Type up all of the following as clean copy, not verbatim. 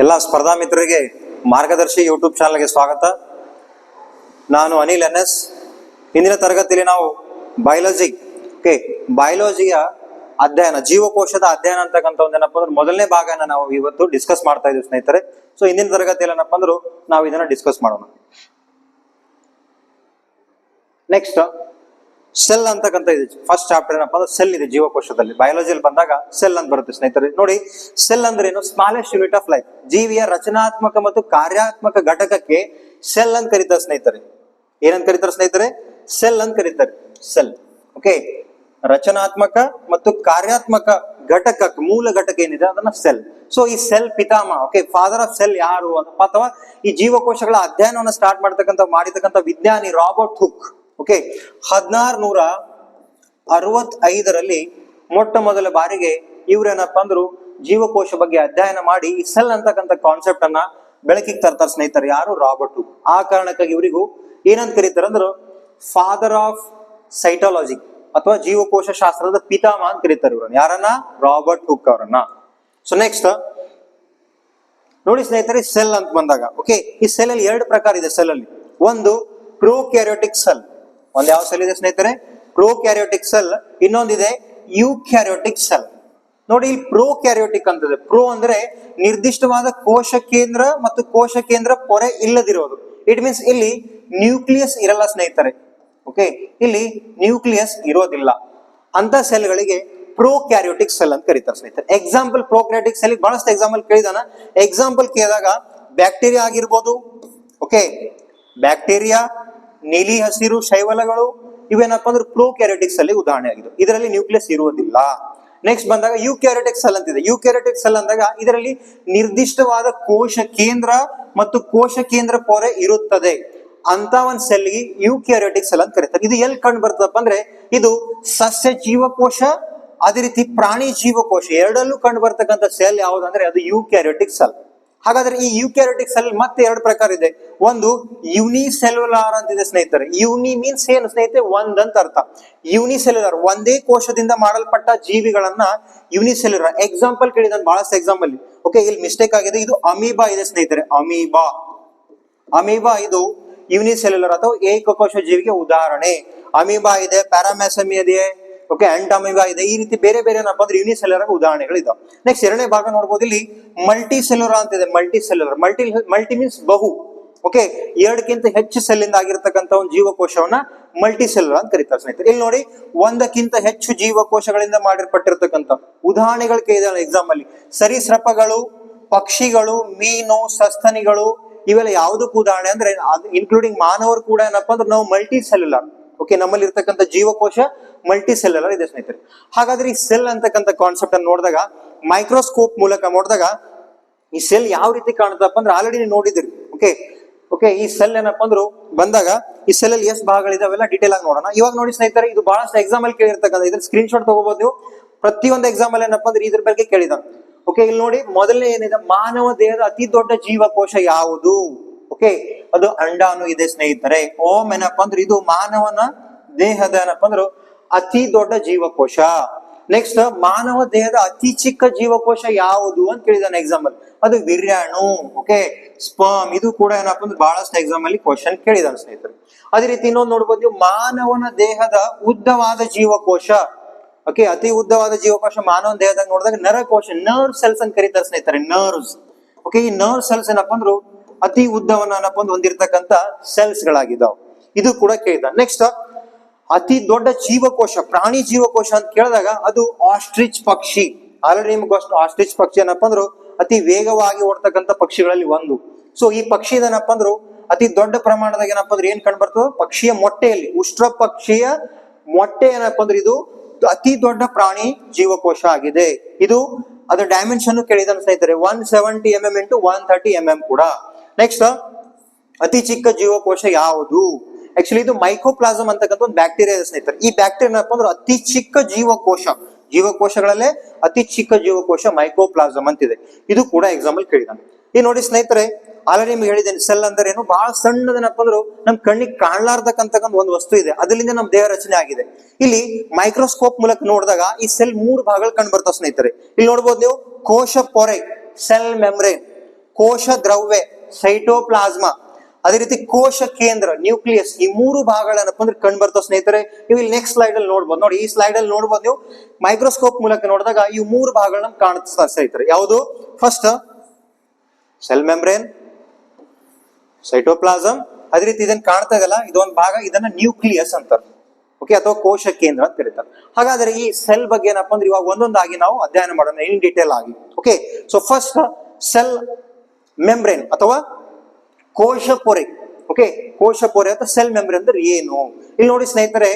ಎಲ್ಲ ಸ್ಪರ್ಧಾ ಮಿತ್ರರಿಗೆ ಮಾರ್ಗದರ್ಶಿ ಯೂಟ್ಯೂಬ್ ಚಾನಲ್ಗೆ ಸ್ವಾಗತ. ನಾನು ಅನಿಲ್ NS. ಇಂದಿನ ತರಗತಿಯಲ್ಲಿ ನಾವು ಬಯಾಲಜಿಯ ಅಧ್ಯಯನ, ಜೀವಕೋಶದ ಅಧ್ಯಯನ ಅಂತಕ್ಕಂಥ ಒಂದೇನಪ್ಪ ಅಂದ್ರೆ ಮೊದಲನೇ ಭಾಗನ ನಾವು ಇವತ್ತು ಡಿಸ್ಕಸ್ ಮಾಡ್ತಾ ಇದ್ದೀವಿ ಸ್ನೇಹಿತರೆ. ಸೊ ಇಂದಿನ ತರಗತಿಯಲ್ಲಿ ಏನಪ್ಪ ಅಂದ್ರು ನಾವು ಇದನ್ನ ಡಿಸ್ಕಸ್ ಮಾಡೋಣ. ನೆಕ್ಸ್ಟ್ ಸೆಲ್ ಅಂತಕ್ಕಂಥ ಇದೆ. ಫಸ್ಟ್ ಚಾಪ್ಟರ್ ಏನಪ್ಪಾ ಅಂದ್ರೆ ಸೆಲ್ ಇದೆ ಜೀವಕೋಶದಲ್ಲಿ. ಬಯಾಲಜಿಯಲ್ಲಿ ಬಂದಾಗ ಸೆಲ್ ಅಂತ ಬರುತ್ತೆ ಸ್ನೇಹಿತರೆ. ನೋಡಿ, ಸೆಲ್ ಅಂದ್ರೆ ಏನು? Smallest unit of life. ಜೀವಿಯ ರಚನಾತ್ಮಕ ಮತ್ತು ಕಾರ್ಯಾತ್ಮಕ ಘಟಕಕ್ಕೆ ಸೆಲ್ ಅಂತ ಕರೀತಾರೆ ಸ್ನೇಹಿತರೆ. ಏನಂತ ಕರೀತಾರೆ ಸ್ನೇಹಿತರೆ? ಸೆಲ್ ಅಂತ ಕರೀತಾರೆ. ಸೆಲ್. ಓಕೆ, ರಚನಾತ್ಮಕ ಮತ್ತು ಕಾರ್ಯಾತ್ಮಕ ಘಟಕಕ್ಕೆ ಮೂಲ ಘಟಕ ಏನಿದೆ ಅದನ್ನ ಸೆಲ್. ಸೊ ಈ ಸೆಲ್ ಪಿತಾಮಹ, ಓಕೆ, ಫಾದರ್ ಆಫ್ ಸೆಲ್ ಯಾರು ಅಥವಾ ಈ ಜೀವಕೋಶಗಳ ಅಧ್ಯಯನವನ್ನು ಸ್ಟಾರ್ಟ್ ಮಾಡಿರ್ತಕ್ಕಂಥ ವಿಜ್ಞಾನಿ ರಾಬರ್ಟ್ ಹುಕ್. ಓಕೆ, 1665ರಲ್ಲಿ ಮೊಟ್ಟ ಮೊದಲ ಬಾರಿಗೆ ಇವ್ರೇನಪ್ಪ ಅಂದ್ರು ಜೀವಕೋಶ ಬಗ್ಗೆ ಅಧ್ಯಯನ ಮಾಡಿ ಈ ಸೆಲ್ ಅಂತಕ್ಕಂಥ ಕಾನ್ಸೆಪ್ಟ್ ಅನ್ನ ಬೆಳಕಿಗೆ ತರ್ತಾರೆ ಸ್ನೇಹಿತರೆ. ಯಾರು? Robert Hooke. ಆ ಕಾರಣಕ್ಕಾಗಿ ಇವರಿಗೂ ಏನಂತ ಕರೀತಾರೆ ಅಂದ್ರೆ ಫಾದರ್ ಆಫ್ ಸೈಟಾಲಜಿ ಅಥವಾ ಜೀವಕೋಶ ಶಾಸ್ತ್ರದ ಪಿತಾಮಹ ಅಂತ ಕರೀತಾರೆ ಇವ್ರನ್ನ. ಯಾರನ್ನ? ರಾಬರ್ಟ್ ಹುಕ್ ಅವರನ್ನ. ಸೊ ನೆಕ್ಸ್ಟ್ ನೋಡಿ ಸ್ನೇಹಿತರೆ, ಸೆಲ್ ಅಂತ ಬಂದಾಗ, ಓಕೆ, ಈ ಸೆಲ್ ಅಲ್ಲಿ ಎರಡು ಪ್ರಕಾರ ಇದೆ. ಸೆಲ್ ಅಲ್ಲಿ ಒಂದು ಪ್ರೋಕ್ಯಾರಿಯೋಟಿಕ್ ಸೆಲ್. ಒಂದ್ ಯಾವ ಸೆಲ್ ಇದೆ ಸ್ನೇಹಿತರೆ? Prokaryotic cell. ಇನ್ನೊಂದಿದೆ ಯೂಕ್ಯಾರಿಯೋಟಿಕ್ ಸೆಲ್. ನೋಡಿ, ಇಲ್ಲಿ ಪ್ರೋಕ್ಯಾರಿಯೋಟಿಕ್ ಅಂತಿದೆ. ಪ್ರೋ ಅಂದ್ರೆ ನಿರ್ದಿಷ್ಟವಾದ ಕೋಶ ಕೇಂದ್ರ ಮತ್ತು ಕೋಶ ಕೇಂದ್ರ ಪೊರೆ ಇಲ್ಲದಿರೋದು. ಇಟ್ ಮೀನ್ಸ್ ಇಲ್ಲಿ ನ್ಯೂಕ್ಲಿಯಸ್ ಇರಲ್ಲ ಸ್ನೇಹಿತರೆ. ಓಕೆ, ಇಲ್ಲಿ ನ್ಯೂಕ್ಲಿಯಸ್ ಇರೋದಿಲ್ಲ. ಅಂತ ಸೆಲ್ಗಳಿಗೆ ಪ್ರೋಕ್ಯಾರಿಯೋಟಿಕ್ ಸೆಲ್ ಅಂತ ಕರೀತಾರೆ ಸ್ನೇಹಿತರೆ. ಎಕ್ಸಾಂಪಲ್, ಪ್ರೋಕ್ಯಾರಿಯೋಟಿಕ್ ಸೆಲ್ ಬಹಳಷ್ಟು ಎಕ್ಸಾಂಪಲ್ ಕೇಳಿದಾನ. ಎಕ್ಸಾಂಪಲ್ ಕೇಳಿದಾಗ ಬ್ಯಾಕ್ಟೀರಿಯಾ ಆಗಿರ್ಬೋದು. ಓಕೆ, ಬ್ಯಾಕ್ಟೀರಿಯಾ, ನೀಲಿ ಹಸಿರು ಶೈವಲಗಳು, ಇವೇನಪ್ಪ ಅಂದ್ರೆ ಪ್ರೋಕ್ಯಾರಿಯೋಟಿಕ್ ಸೆಲ್ ಉದಾಹರಣೆ ಆಗಿದೆ. ಇದರಲ್ಲಿ ನ್ಯೂಕ್ಲಿಯಸ್ ಇರುವುದಿಲ್ಲ. ನೆಕ್ಸ್ಟ್ ಬಂದಾಗ ಯೂಕ್ಯಾರಿಯೋಟಿಕ್ ಸೆಲ್ ಅಂತಿದೆ. ಯೂಕ್ಯಾರಿಯೋಟಿಕ್ ಸೆಲ್ ಅಂದಾಗ ಇದರಲ್ಲಿ ನಿರ್ದಿಷ್ಟವಾದ ಕೋಶ ಕೇಂದ್ರ ಮತ್ತು ಕೋಶ ಕೇಂದ್ರ ಪೊರೆ ಇರುತ್ತದೆ. ಅಂತ ಒಂದ್ ಸೆಲ್ಗೆ ಯೂಕ್ಯಾರಿಯೋಟಿಕ್ ಸೆಲ್ ಅಂತ ಕರೀತಾರೆ. ಇದು ಎಲ್ಲಿ ಕಂಡು ಬರ್ತದಪ್ಪ ಅಂದ್ರೆ ಇದು ಸಸ್ಯ ಜೀವಕೋಶ, ಅದೇ ರೀತಿ ಪ್ರಾಣಿ ಜೀವಕೋಶ ಎರಡಲ್ಲೂ ಕಂಡು ಬರ್ತಕ್ಕಂಥ ಸೆಲ್ ಯಾವ್ದಂದ್ರೆ ಅದು ಯೂಕ್ಯಾರಿಯೋಟಿಕ್ ಸೆಲ್. ಹಾಗಾದ್ರೆ ಈ ಯೂಕ್ಯಾರಿಯೋಟಿಕ್ ಸೆಲ್ ಮತ್ತೆ ಎರಡು ಪ್ರಕಾರ ಇದೆ. ಒಂದು ಯೂನಿಸೆಲ್ಯುಲಾರ್ ಅಂತಿದೆ ಸ್ನೇಹಿತರೆ. ಯೂನಿ ಮೀನ್ಸ್ ಏನು ಸ್ನೇಹಿತರೆ? ಒಂದ್ ಅಂತ ಅರ್ಥ. ಯೂನಿಸೆಲ್ಯುಲಾರ್ ಒಂದೇ ಕೋಶದಿಂದ ಮಾಡಲ್ಪಟ್ಟ ಜೀವಿಗಳನ್ನ ಯೂನಿಸೆಲ್ಯುಲಾರ್. ಎಕ್ಸಾಂಪಲ್ ಕೇಳಿದ ಬಹಳಷ್ಟು ಎಕ್ಸಾಂಪಲ್. ಓಕೆ, ಇಲ್ಲಿ ಮಿಸ್ಟೇಕ್ ಆಗಿದೆ. ಇದು ಅಮೀಬಾ ಇದೆ ಸ್ನೇಹಿತರೆ. ಅಮೀಬಾ ಇದು ಯೂನಿಸೆಲ್ಯುಲರ್ ಅಥವಾ ಏಕಕೋಶ ಜೀವಿಗೆ ಉದಾಹರಣೆ. ಅಮೀಬಾ ಇದೆ, ಪ್ಯಾರಾಮೆಸಮಿ ಇದೆ, ಓಕೆ, ಆಂಟಾಮೀಬಾ ಇದೆ. ಈ ರೀತಿ ಬೇರೆ ಬೇರೆ ಏನಪ್ಪ ಅಂದ್ರೆ ಯೂನಿಸೆಲ್ಯುಲರ್ ಉದಾಹರಣೆಗಳು ಇದಾವೆ. ನೆಕ್ಸ್ಟ್ ಎರಡನೇ ಭಾಗ ನೋಡಬಹುದು. ಇಲ್ಲಿ ಮಲ್ಟಿ ಸೆಲ್ಯುಲರ್ ಅಂತಿದೆ. ಮಲ್ಟಿಸೆಲ್ಯುಲರ್, ಮಲ್ಟಿ ಮೀನ್ಸ್ ಬಹು. ಓಕೆ, ಎರಡಕ್ಕಿಂತ ಹೆಚ್ಚು ಸೆಲ್ ಇಂದ ಆಗಿರ್ತಕ್ಕಂಥ ಒಂದು ಜೀವಕೋಶವನ್ನ ಮಲ್ಟಿ ಸೆಲ್ಯುಲರ್ ಅಂತ ಕರೀತಾರೆ ಸ್ನೇಹಿತರೆ. ಇಲ್ಲಿ ನೋಡಿ, ಒಂದಕ್ಕಿಂತ ಹೆಚ್ಚು ಜೀವಕೋಶಗಳಿಂದ ಮಾಡಿರ್ಪಟ್ಟಿರ್ತಕ್ಕಂಥ ಉದಾಹರಣೆಗಳು ಕೇಳಿದಾರೆ ಎಕ್ಸಾಮ್ ಅಲ್ಲಿ. ಸರೀಸೃಪಗಳು, ಪಕ್ಷಿಗಳು, ಮೀನು, ಸಸ್ತನಿಗಳು, ಇವೆಲ್ಲ ಯಾವುದಕ್ಕೂ ಉದಾಹರಣೆ ಅಂದ್ರೆ ಇನ್ಕ್ಲೂಡಿಂಗ್ ಮಾನವರು ಕೂಡ ಏನಪ್ಪಾ ಅಂದ್ರೆ ನಾವು ಮಲ್ಟಿ ಸೆಲ್ಯುಲರ್. ಓಕೆ, ನಮ್ಮಲ್ಲಿ ಇರ್ತಕ್ಕಂಥ ಜೀವಕೋಶ ಮಲ್ಟಿ ಸೆಲ್ಯುಲರ್ ಇದೆ ಸ್ನೇಹಿತರೆ. ಹಾಗಾದ್ರೆ ಈ ಸೆಲ್ ಅಂತಕ್ಕಂಥ ಕಾನ್ಸೆಪ್ಟ್ ಅನ್ನು ನೋಡಿದಾಗ, ಮೈಕ್ರೋಸ್ಕೋಪ್ ಮೂಲಕ ನೋಡಿದಾಗ ಈ ಸೆಲ್ ಯಾವ ರೀತಿ ಕಾಣುತ್ತಪ್ಪ ಅಂದ್ರೆ ಆಲ್ರೆಡಿ ನೀವು ನೋಡಿದಿರಿ. ಓಕೆ, ಈ ಸೆಲ್ ಏನಪ್ಪಾ ಅಂದ್ರು ಬಂದಾಗ ಈ ಸೆಲ್ ಅಲ್ಲಿ ಎಷ್ಟು ಭಾಗಗಳಿದಾವೆಲ್ಲ ಡೀಟೇಲ್ ಆಗಿ ನೋಡೋಣ. ಇವಾಗ ನೋಡಿ ಸ್ನೇಹಿತರೆ, ಇದು ಬಹಳಷ್ಟು ಎಕ್ಸಾಮ್ ಅಲ್ಲಿ ಕೇಳಿರ್ತಕ್ಕಂಥ, ಇದ್ರ ಸ್ಕ್ರೀನ್ ಶಾಟ್ ತಗೋಬಹುದು ನೀವು. ಪ್ರತಿಯೊಂದು ಎಕ್ಸಾಮ್ ಅಲ್ಲಿ ಏನಪ್ಪಾ ಅಂದ್ರೆ ಇದ್ರ ಬಗ್ಗೆ ಕೇಳಿದ. ಓಕೆ, ಇಲ್ಲಿ ನೋಡಿ, ಮೊದಲನೇ ಏನಿದೆ, ಮಾನವ ದೇಹದ ಅತಿ ದೊಡ್ಡ ಜೀವಕೋಶ ಯಾವುದು? ಓಕೆ, ಅದು ಅಂಡಾಣು ಇದೆ ಸ್ನೇಹಿತರೆ. ಓಮ್ ಏನಪ್ಪಾ ಅಂದ್ರೆ ಇದು ಮಾನವನ ದೇಹದ ಏನಪ್ಪಾ ಅಂದ್ರೆ ಅತಿ ದೊಡ್ಡ ಜೀವಕೋಶ. ನೆಕ್ಸ್ಟ್, ಮಾನವ ದೇಹದ ಅತಿ ಚಿಕ್ಕ ಜೀವಕೋಶ ಯಾವುದು ಅಂತ ಕೇಳಿದಾನೆ ಎಕ್ಸಾಂಪಲ್. ಅದು ವೀರ್ಯಾಣು. Okay, sperm. ಇದು ಕೂಡ ಏನಪ್ಪಾ ಅಂದ್ರೆ ಬಹಳಷ್ಟು ಎಕ್ಸಾಮ್ ಅಲ್ಲಿ ಕ್ವಶನ್ ಕೇಳಿದಾನೆ ಸ್ನೇಹಿತರೆ. ಅದೇ ರೀತಿ ಇನ್ನೊಂದು ನೋಡ್ಬೋದು, ಮಾನವನ ದೇಹದ ಉದ್ದವಾದ ಜೀವಕೋಶ. ಓಕೆ, ಅತಿ ಉದ್ದವಾದ ಜೀವಕೋಶ ಮಾನವನ ದೇಹದಾಗ ನೋಡಿದಾಗ ನರಕೋಶ, ನರ್ವ್ ಸೆಲ್ಸ್ ಅಂತ ಕರೀತಾರೆ ಸ್ನೇಹಿತರೆ. ನರ್ವ್ಸ್. ಓಕೆ, ಈ ನರ್ವ್ ಸೆಲ್ಸ್ ಏನಪ್ಪಾ ಅಂದ್ರು ಅತಿ ಉದ್ದವನ್ನ ಏನಪ್ಪಾ ಅಂದ್ರೆ ಹೊಂದಿರತಕ್ಕಂತ ಸೆಲ್ಸ್ ಗಳಾಗಿದ್ದಾವೆ. ಇದು ಕೂಡ ಕೇಳಿದ. ನೆಕ್ಸ್ಟ್, ಅತಿ ದೊಡ್ಡ ಜೀವಕೋಶ, ಪ್ರಾಣಿ ಜೀವಕೋಶ ಅಂತ ಕೇಳಿದಾಗ ಅದು ಆಸ್ಟ್ರಿಚ್ ಪಕ್ಷಿ. ಆಲ್ರೆಡಿ ನಿಮ್ಗೆ ಆಸ್ಟ್ರಿಚ್ ಪಕ್ಷಿ ಏನಪ್ಪಾ ಅಂದ್ರು ಅತಿ ವೇಗವಾಗಿ ಓಡ್ತಕ್ಕಂಥ ಪಕ್ಷಿಗಳಲ್ಲಿ ಒಂದು. ಸೊ ಈ ಪಕ್ಷಿ ಏನಪ್ಪಾ ಅಂದ್ರು ಅತಿ ದೊಡ್ಡ ಪ್ರಮಾಣದಾಗ ಏನಪ್ಪಾ ಅಂದ್ರೆ ಏನ್ ಕಂಡು ಬರ್ತದೆ? ಪಕ್ಷಿಯ ಮೊಟ್ಟೆಯಲ್ಲಿ, ಉಷ್ಟ್ರ ಪಕ್ಷಿಯ ಮೊಟ್ಟೆ ಏನಪ್ಪಾ ಅಂದ್ರೆ ಇದು ಅತಿ ದೊಡ್ಡ ಪ್ರಾಣಿ ಜೀವಕೋಶ ಆಗಿದೆ. ಇದು ಅದರ ಡೈಮೆನ್ಷನ್ ಕೇಳಿದಾನೆ ಸ್ನೇಹಿತರೆ. 170 mm ಇಂಟು 130 mm ಕೂಡ. ನೆಕ್ಸ್ಟ್, ಅತಿ ಚಿಕ್ಕ ಜೀವಕೋಶ ಯಾವುದು? ಆಕ್ಚುಲಿ ಇದು ಮೈಕೋಪ್ಲಾಸಮ್ ಅಂತಕ್ಕಂಥ ಒಂದು ಬ್ಯಾಕ್ಟೀರಿಯಾ ಇದೆ ಸ್ನೇಹಿತರೆ. ಈ ಬ್ಯಾಕ್ಟೀರಿಯಾ ಏನಪ್ಪಾ ಅಂದ್ರೆ ಅತಿ ಚಿಕ್ಕ ಜೀವಕೋಶಗಳಲ್ಲೇ ಅತಿ ಚಿಕ್ಕ ಜೀವಕೋಶ ಮೈಕೋಪ್ಲಾಸಮ್ ಅಂತಿದೆ. ಇದು ಕೂಡ ಎಕ್ಸಾಂಪಲ್ ಕೇಳಿದಾನೆ. ಈ ನೋಡಿ ಸ್ನೇಹಿತರೆ, ಆಲ್ರೆಡಿ ನಿಮ್ಗೆ ಹೇಳಿದ್ದೇನೆ, ಸೆಲ್ ಅಂದ್ರೆ ಏನು? ಬಹಳ ಸಣ್ಣದೇನಪ್ಪ ಅಂದ್ರು ನಮ್ ಕಣ್ಣಿಗೆ ಕಾಣ್ಲಾರ್ದಕ್ಕಂತ ಒಂದು ವಸ್ತು ಇದೆ. ಅದರಿಂದ ನಮ್ ದೇಹ ರಚನೆ ಆಗಿದೆ. ಇಲ್ಲಿ ಮೈಕ್ರೋಸ್ಕೋಪ್ ಮೂಲಕ ನೋಡಿದಾಗ ಈ ಸೆಲ್ 3 ಭಾಗಗಳು ಕಂಡು ಬರ್ತಾವ ಸ್ನೇಹಿತರೆ. ಇಲ್ಲಿ ನೋಡ್ಬೋದು ನೀವು, ಕೋಶ ಪೊರೆ, ಸೆಲ್ ಮೆಮ್ರೇನ್. ಕೋಶ ದ್ರವ್ಯ ಸೈಟೋಪ್ಲಾಸ್ಮಾ, ಅದೇ ರೀತಿ ಕೋಶ ಕೇಂದ್ರ ನ್ಯೂಕ್ಲಿಯಸ್, ಈ ಮೂರು ಭಾಗಗಳೇನಪ್ಪ ಅಂದ್ರೆ ಕಂಡು ಬರ್ತಾವ ಸ್ನೇಹಿತರೆ. ನೀವು ಇಲ್ಲಿ ನೆಕ್ಸ್ಟ್ ಸ್ಲೈಡ್ ಅಲ್ಲಿ ನೋಡ್ಬೋದು. ನೋಡಿ, ಈ ಸ್ಲೈಡ್ ಅಲ್ಲಿ ನೋಡ್ಬೋದು ನೀವು ಮೈಕ್ರೋಸ್ಕೋಪ್ ಮೂಲಕ ನೋಡಿದಾಗ ಈ ಮೂರು ಭಾಗಗಳನ್ನ ಕಾಣಿಸ್ತಾ ಸ್ನೇಹಿತರೆ. ಯಾವುದು? ಫಸ್ಟ್ ಸೆಲ್ ಮೆಂಬ್ರೇನ್, ಸೈಟೋಪ್ಲಾಸಮ್, ಅದೇ ರೀತಿ ಇದನ್ನ ಕಾಣ್ತಾ ಇದಲ್ಲ, ಇದೊಂದು ಭಾಗ, ಇದನ್ನ ನ್ಯೂಕ್ಲಿಯಸ್ ಅಂತಾರೆ. ಓಕೆ, ಅಥವಾ ಕೋಶ ಕೇಂದ್ರ ಅಂತ ಕರೀತಾರೆ. ಹಾಗಾದ್ರೆ ಈ ಸೆಲ್ ಬಗ್ಗೆ ಏನಪ್ಪಾ ಅಂದ್ರೆ ಇವಾಗ ಒಂದೊಂದಾಗಿ ನಾವು ಅಧ್ಯಯನ ಮಾಡೋಣ ಇನ್ ಡೀಟೇಲ್ ಆಗಿ. Okay, so first cell membrane ಅಥವಾ ಕೋಶ ಪೊರೆ. ಓಕೆ, ಕೋಶ ಪೊರೆ ಅಥವಾ ಸೆಲ್ ಮೆಂಬ್ರೇನ್ ಅಂದ್ರೆ ಏನು? ಇಲ್ಲಿ ನೋಡಿ ಸ್ನೇಹಿತರೆ,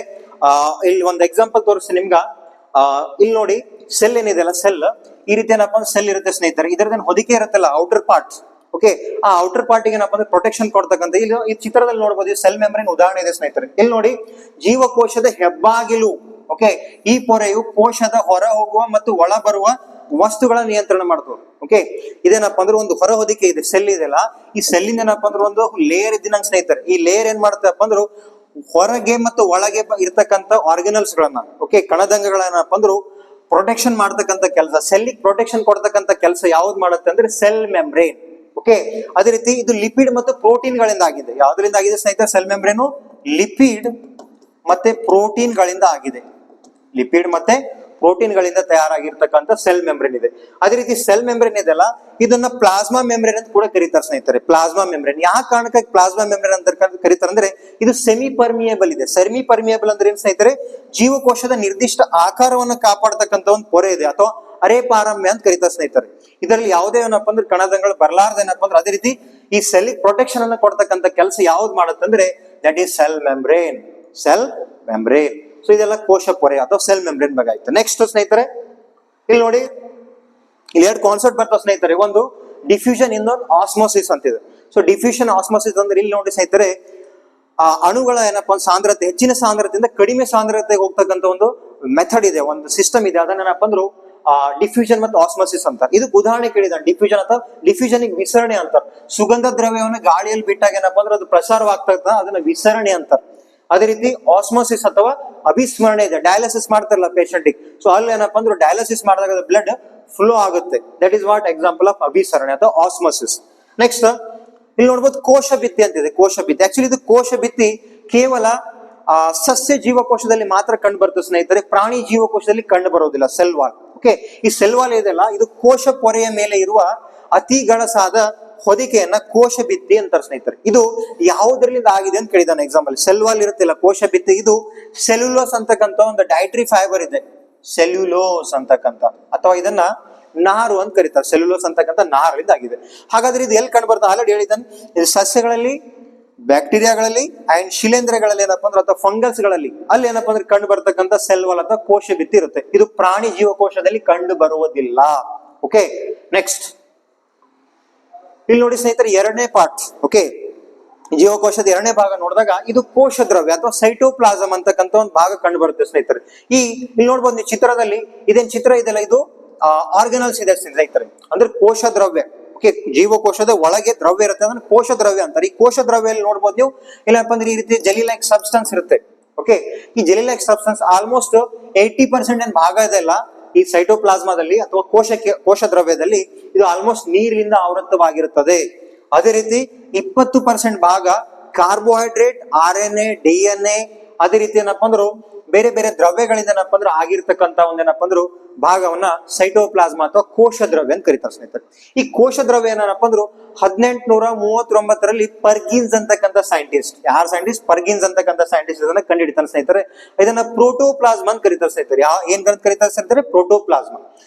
ಇಲ್ಲಿ ಒಂದು ಎಕ್ಸಾಂಪಲ್ ತೋರಿಸ್ತೀನಿ ನಿಮ್ಗ. ಇಲ್ಲಿ ನೋಡಿ, ಸೆಲ್ ಏನಿದೆಯಲ್ಲ, ಸೆಲ್ ಈ ರೀತಿ ಏನಪ್ಪಾ ಅಂದ್ರೆ ಸೆಲ್ ಇರುತ್ತೆ ಸ್ನೇಹಿತರೆ. ಇದರದೇನು ಹೊದಿಕೆ ಇರುತ್ತಲ್ಲ, ಔಟರ್ ಪಾರ್ಟ್. ಓಕೆ, ಆ ಔಟರ್ ಪಾರ್ಟಿಗೆ ಏನಪ್ಪಾ ಅಂದ್ರೆ ಪ್ರೊಟೆಕ್ಷನ್ ಕೊಡ್ತಕ್ಕಂಥ, ಇಲ್ಲಿ ಈ ಚಿತ್ರದಲ್ಲಿ ನೋಡಬಹುದು ಸೆಲ್ ಮೆಂಬ್ರೇನ್ ಉದಾಹರಣೆ ಇದೆ ಸ್ನೇಹಿತರೆ. ಇಲ್ಲಿ ನೋಡಿ, ಜೀವಕೋಶದ ಹೆಬ್ಬಾಗಿಲು. ಓಕೆ, ಈ ಪೊರೆಯು ಕೋಶದ ಹೊರ ಹೋಗುವ ಮತ್ತು ಒಳ ಬರುವ ವಸ್ತುಗಳ ನಿಯಂತ್ರಣ ಮಾಡ್ತವೆ. ಓಕೆ, ಇದೇನಪ್ಪಾ ಅಂದ್ರೆ ಒಂದು ಹೊರ ಹೊದಿಕೆ ಇದೆ, ಸೆಲ್ ಇದೆಲ್ಲ, ಈ ಸೆಲ್ಲಿಂದ ಏನಪ್ಪಾ ಅಂದ್ರೆ ಒಂದು ಲೇಯರ್ ಇದ್ದಂಗೆ ಸ್ನೇಹಿತರೆ. ಈ ಲೇಯರ್ ಏನ್ ಮಾಡ್ತಪ್ಪ ಅಂದ್ರೆ ಹೊರಗೆ ಮತ್ತು ಒಳಗೆ ಇರ್ತಕ್ಕಂಥ ಆರ್ಗನಲ್ಸ್ ಗಳನ್ನ, ಓಕೆ, ಕಣದಂಗಗಳೇನಪ್ಪ ಅಂದ್ರು ಪ್ರೊಟೆಕ್ಷನ್ ಮಾಡ್ತಕ್ಕಂಥ ಕೆಲಸ, ಸೆಲ್ಲಿಗೆ ಪ್ರೊಟೆಕ್ಷನ್ ಕೊಡ್ತಕ್ಕಂಥ ಕೆಲಸ ಯಾವ್ದು ಮಾಡುತ್ತೆ ಅಂದ್ರೆ ಸೆಲ್ ಮೆಂಬ್ರೇನ್. ಓಕೆ, ಅದೇ ರೀತಿ ಇದು ಲಿಪಿಡ್ ಮತ್ತು ಪ್ರೋಟೀನ್ ಗಳಿಂದ ಆಗಿದೆ. ಯಾವ್ದ್ರಿಂದ ಆಗಿದೆ ಸ್ನೇಹಿತರೆ? ಸೆಲ್ ಮೆಂಬ್ರೇನು ಲಿಪಿಡ್ ಮತ್ತೆ ಪ್ರೋಟೀನ್ ಗಳಿಂದ ಆಗಿದೆ. ಲಿಪಿಡ್ ಮತ್ತೆ ಪ್ರೋಟೀನ್ ಗಳಿಂದ ತಯಾರಾಗಿರ್ತಕ್ಕಂಥ ಸೆಲ್ ಮೆಂಬ್ರೇನ್ ಇದೆ. ಅದೇ ರೀತಿ ಸೆಲ್ ಮೆಂಬ್ರೇನ್ ಇದೆಲ್ಲ, ಇದನ್ನ ಪ್ಲಾಸ್ಮಾ ಮೆಂಬ್ರೇನ್ ಅಂತ ಕೂಡ ಕರೀತಾರೆ ಸ್ನೇಹಿತರೆ. ಪ್ಲಾಸ್ಮಾ ಮೆಂಬ್ರೇನ್ ಯಾವ ಕಾರಣಕ್ಕಾಗಿ ಪ್ಲಾಸ್ಮಾ ಮೆಂಬ್ರೇನ್ ಅಂತ ಕರೀತಾರೆ ಅಂದ್ರೆ ಇದು ಸೆಮಿ ಪರ್ಮಿಯಬಲ್ ಇದೆ. ಸೆಮಿ ಪರ್ಮಿಯಬಲ್ ಅಂದ್ರೆ ಏನ್ ಸ್ನೇಹಿತರೆ? ಜೀವಕೋಶದ ನಿರ್ದಿಷ್ಟ ಆಕಾರವನ್ನು ಕಾಪಾಡ್ತಕ್ಕಂಥ ಒಂದು ಪೊರೆ ಇದೆ, ಅಥವಾ ಅರೆ ಪಾರಮ್ಯ ಅಂತ ಕರೀತಾರೆ ಸ್ನೇಹಿತರೆ. ಇದರಲ್ಲಿ ಯಾವುದೇ ಏನಪ್ಪ ಅಂದ್ರೆ ಕಣದಂಗಳು ಬರಲಾರ್ದ ಏನಪ್ಪ ಅಂದ್ರೆ ಅದೇ ರೀತಿ ಈ ಸೆಲ್ ಪ್ರೊಟೆಕ್ಷನ್ ಅನ್ನು ಕೊಡ್ತಕ್ಕಂಥ ಕೆಲಸ ಯಾವ್ದು ಮಾಡುತ್ತಂದ್ರೆ that is cell membrane. Cell membrane. So ಇದೆಲ್ಲ ಕೋಶ ಪೊರೆ ಅಥವಾ ಸೆಲ್ ಮೆಂಬ್ರೇನ್ ಬಗ್ಗೆ ಆಯ್ತು. ನೆಕ್ಸ್ಟ್ ಸ್ನೇಹಿತರೆ, ಇಲ್ಲಿ ನೋಡಿ, ಇಲ್ಲಿ ಎರಡು ಕಾನ್ಸೆಪ್ಟ್ ಬರ್ತಾವ ಸ್ನೇಹಿತರೆ. ಒಂದು ಡಿಫ್ಯೂಷನ್, ಇನ್ನೊಂದು ಆಸ್ಮೋಸಿಸ್ ಅಂತಿದೆ. ಸೊ ಡಿಫ್ಯೂಷನ್, ಆಸ್ಮೋಸಿಸ್ ಅಂದ್ರೆ ಇಲ್ಲಿ ನೋಡಿ ಸ್ನೇಹಿತರೆ, ಆ ಅಣುಗಳ ಏನಪ್ಪಾ ಸಾಂದ್ರತೆ ಹೆಚ್ಚಿನ ಸಾಂದ್ರತೆಯಿಂದ ಕಡಿಮೆ ಸಾಂದ್ರತೆಗೆ ಹೋಗ್ತಕ್ಕಂಥ ಒಂದು ಮೆಥಡ್ ಇದೆ, ಒಂದು ಸಿಸ್ಟಮ್ ಇದೆ. ಅದನ್ನ ಏನಪ್ಪಾ ಅಂದ್ರು ಡಿಫ್ಯೂಷನ್ ಮತ್ತು ಆಸ್ಮೋಸಿಸ್ ಅಂತ. ಇದಕ್ಕೆ ಉದಾಹರಣೆ ಕೇಳಿದ ಡಿಫ್ಯೂಷನ್ ಅಥವಾ ಡಿಫ್ಯೂಷನ್ ವಿಸರಣೆ ಅಂತಾರೆ. ಸುಗಂಧ ದ್ರವ್ಯವನ್ನು ಗಾಳಿಯಲ್ಲಿ ಬಿಟ್ಟಾಗ ಏನಪ್ಪಾ ಅಂದ್ರೆ ಅದು ಪ್ರಸಾರವಾಗ್ತಾ ಅದನ್ನ ವಿಸರಣೆ ಅಂತಾರೆ. ಅದೇ ರೀತಿ ಆಸ್ಮೋಸಿಸ್ ಅಥವಾ ಅಭಿಸ್ಮರಣೆ ಇದೆ. ಡಯಾಲಿಸಿಸ್ ಮಾಡ್ತಾರಲ್ಲ ಪೇಷಂಟಿಗೆ, ಸೊ ಅಲ್ಲಿ ಏನಪ್ಪಾ ಅಂದ್ರೆ ಡಯಾಲಿಸಿಸ್ ಮಾಡಿದಾಗ ಬ್ಲಡ್ ಫ್ಲೋ ಆಗುತ್ತೆ. That is what example of ಅಭಿಸರಣೆ ಅಥವಾ ಆಸ್ಮೋಸಿಸ್. ನೆಕ್ಸ್ಟ್ ಇಲ್ಲಿ ನೋಡ್ಬೋದು ಕೋಶ ಭಿತ್ತಿ ಅಂತಿದೆ. ಕೋಶ ಭಿತ್ತಿ, ಆಕ್ಚುಲಿ ಇದು ಕೋಶ ಭಿತ್ತಿ ಕೇವಲ ಸಸ್ಯ ಜೀವಕೋಶದಲ್ಲಿ ಮಾತ್ರ ಕಂಡು ಬರ್ತದೆ ಸ್ನೇಹಿತರೆ. ಪ್ರಾಣಿ ಜೀವಕೋಶದಲ್ಲಿ ಕಂಡು ಬರೋದಿಲ್ಲ ಸೆಲ್ ವಾಲ್. ಓಕೆ, ಈ ಸೆಲ್ ವಾಲ್ ಇದೆಲ್ಲ, ಇದು ಕೋಶ ಪೊರೆಯ ಮೇಲೆ ಇರುವ ಅತಿ ಗಡಸಾದ ಹೊದಿಕೆಯನ್ನ ಕೋಶ ಭಿತ್ತಿ ಅಂತಾರೆ ಸ್ನೇಹಿತರೆ. ಇದು ಯಾವುದರಿಂದ ಆಗಿದೆ ಅಂತ ಕೇಳಿದಾನೆ ಎಕ್ಸಾಂಪಲ್. ಸೆಲ್ ವಾಲ್ ಇರುತ್ತಿಲ್ಲ, ಕೋಶ ಭಿತ್ತಿ, ಇದು ಸೆಲ್ಯುಲೋಸ್ ಅಂತಕ್ಕಂಥ ಒಂದು ಡೈಟ್ರಿ ಫೈಬರ್ ಇದೆ. ಸೆಲ್ಯುಲೋಸ್ ಅಂತಕ್ಕಂಥ, ಅಥವಾ ಇದನ್ನ ನಾರು ಅಂತ ಕರೀತಾರೆ. ಸೆಲ್ಯುಲೋಸ್ ಅಂತಕ್ಕಂಥ ನಾರಿಂದ ಆಗಿದೆ. ಹಾಗಾದ್ರೆ ಇದು ಎಲ್ಲಿ ಕಂಡು ಬರ್ತಾ? ಆಲ್ರೆಡಿ ಹೇಳಿದ್ದಾನೆ, ಇದು ಸಸ್ಯಗಳಲ್ಲಿ, ಬ್ಯಾಕ್ಟೀರಿಯಾಗಳಲ್ಲಿ ಅಂಡ್ ಶಿಲೇಂಧ್ರಗಳಲ್ಲಿ ಏನಪ್ಪಾ ಅಂದ್ರೆ ಅಥವಾ ಫಂಗಸ್ ಗಳಲ್ಲಿ ಅಲ್ಲಿ ಏನಪ್ಪಾ ಅಂದ್ರೆ ಕಂಡು ಬರ್ತಕ್ಕಂಥ ಸೆಲ್ ವಾಲ್ ಅಥವಾ ಕೋಶ ಭಿತ್ತಿ ಇರುತ್ತೆ. ಇದು ಪ್ರಾಣಿ ಜೀವಕೋಶದಲ್ಲಿ ಕಂಡು ಬರುವುದಿಲ್ಲ. ಓಕೆ, ನೆಕ್ಸ್ಟ್ ಇಲ್ಲಿ ನೋಡಿ ಸ್ನೇಹಿತರೆ, ಎರಡನೇ ಪಾರ್ಟ್. ಓಕೆ, ಜೀವಕೋಶದ ಎರಡನೇ ಭಾಗ ನೋಡಿದಾಗ ಇದು ಕೋಶ ದ್ರವ್ಯ ಅಥವಾ ಸೈಟೋಪ್ಲಾಸಮ್ ಅಂತಕ್ಕಂಥ ಒಂದು ಭಾಗ ಕಂಡು ಬರುತ್ತೆ ಸ್ನೇಹಿತರೆ. ಇಲ್ಲಿ ನೋಡ್ಬೋದು ನೀವು ಚಿತ್ರದಲ್ಲಿ, ಇದೇನ್ ಚಿತ್ರ ಇದೆಲ್ಲ, ಇದು ಆರ್ಗನಲ್ಸ್ ಇದೆ ಸ್ನೇಹಿತರೆ, ಅಂದ್ರೆ ಕೋಶ ದ್ರವ್ಯ. ಓಕೆ, ಜೀವಕೋಶದ ಒಳಗೆ ದ್ರವ್ಯ ಇರುತ್ತೆ, ಅಂದ್ರೆ ಕೋಶ ದ್ರವ್ಯ ಅಂತಾರೆ. ಈ ಕೋಶ ದ್ರವ್ಯಲ್ಲಿ ನೋಡ್ಬೋದು ನೀವು, ಇಲ್ಲಪ್ಪ ಅಂದ್ರೆ ಈ ರೀತಿ ಜೆಲಿ ಲೈಕ್ ಸಬ್ಸ್ಟೆನ್ಸ್ ಇರುತ್ತೆ. ಓಕೆ, ಈ ಜೆಲಿ ಲೈಕ್ ಸಬ್ಸ್ಟೆನ್ಸ್ ಆಲ್ಮೋಸ್ಟ್ 80% ಏನ್ ಭಾಗ ಇದೆಲ್ಲ ಈ ಸೈಟೋಪ್ಲಾಸ್ಮಾದಲ್ಲಿ ಅಥವಾ ಕೋಶ ದ್ರವ್ಯದಲ್ಲಿ, ಇದು ಆಲ್ಮೋಸ್ಟ್ ನೀರಿನಿಂದ ಆವೃತವಾಗಿರುತ್ತದೆ. ಅದೇ ರೀತಿ 20% ಭಾಗ ಕಾರ್ಬೋಹೈಡ್ರೇಟ್, RNA, DNA, ಅದೇ ರೀತಿ ಏನಪ್ಪಾ ಅಂದ್ರು ಬೇರೆ ಬೇರೆ ದ್ರವ್ಯಗಳಿಂದ ಏನಪ್ಪಾ ಅಂದ್ರೆ ಆಗಿರ್ತಕ್ಕಂಥ ಒಂದೇನಪ್ಪ ಅಂದ್ರು ಭಾಗವನ್ನ ಸೈಟೋಪ್ಲಾಸ್ಮಾ ಅಥವಾ ಕೋಶ ದ್ರವ್ಯ ಅಂತ ಕರೀತಾರೆ ಸ್ನೇಹಿತರೆ. ಈ ಕೋಶ ದ್ರವ್ಯ ಏನಪ್ಪಾ ಅಂದ್ರು 1839ರಲ್ಲಿ ಪರ್ಗಿನ್ಸ್ ಅಂತಕ್ಕಂಥ ಸೈಂಟಿಸ್ಟ್, ಯಾರು ಸೈಂಟಿಸ್ಟ್? ಪರ್ಗಿನ್ಸ್ ಅಂತಕ್ಕಂಥ ಸೈಂಟಿಸ್ಟ್ ಇದನ್ನ ಕಂಡುಹಿಡಿತಾನೆ ಸ್ನೇಹಿತರೆ. ಇದನ್ನ ಪ್ರೋಟೋಪ್ಲಾಸ್ಮಾ ಅಂತ ಕರೀತಾರೆ ಸ್ನೇಹಿತರೆ. ಏನ್ ಕರೀತಾರೆ ಸ್ನೇಹಿತರೆ? ಪ್ರೋಟೋಪ್ಲಾಸ್ಮಾ.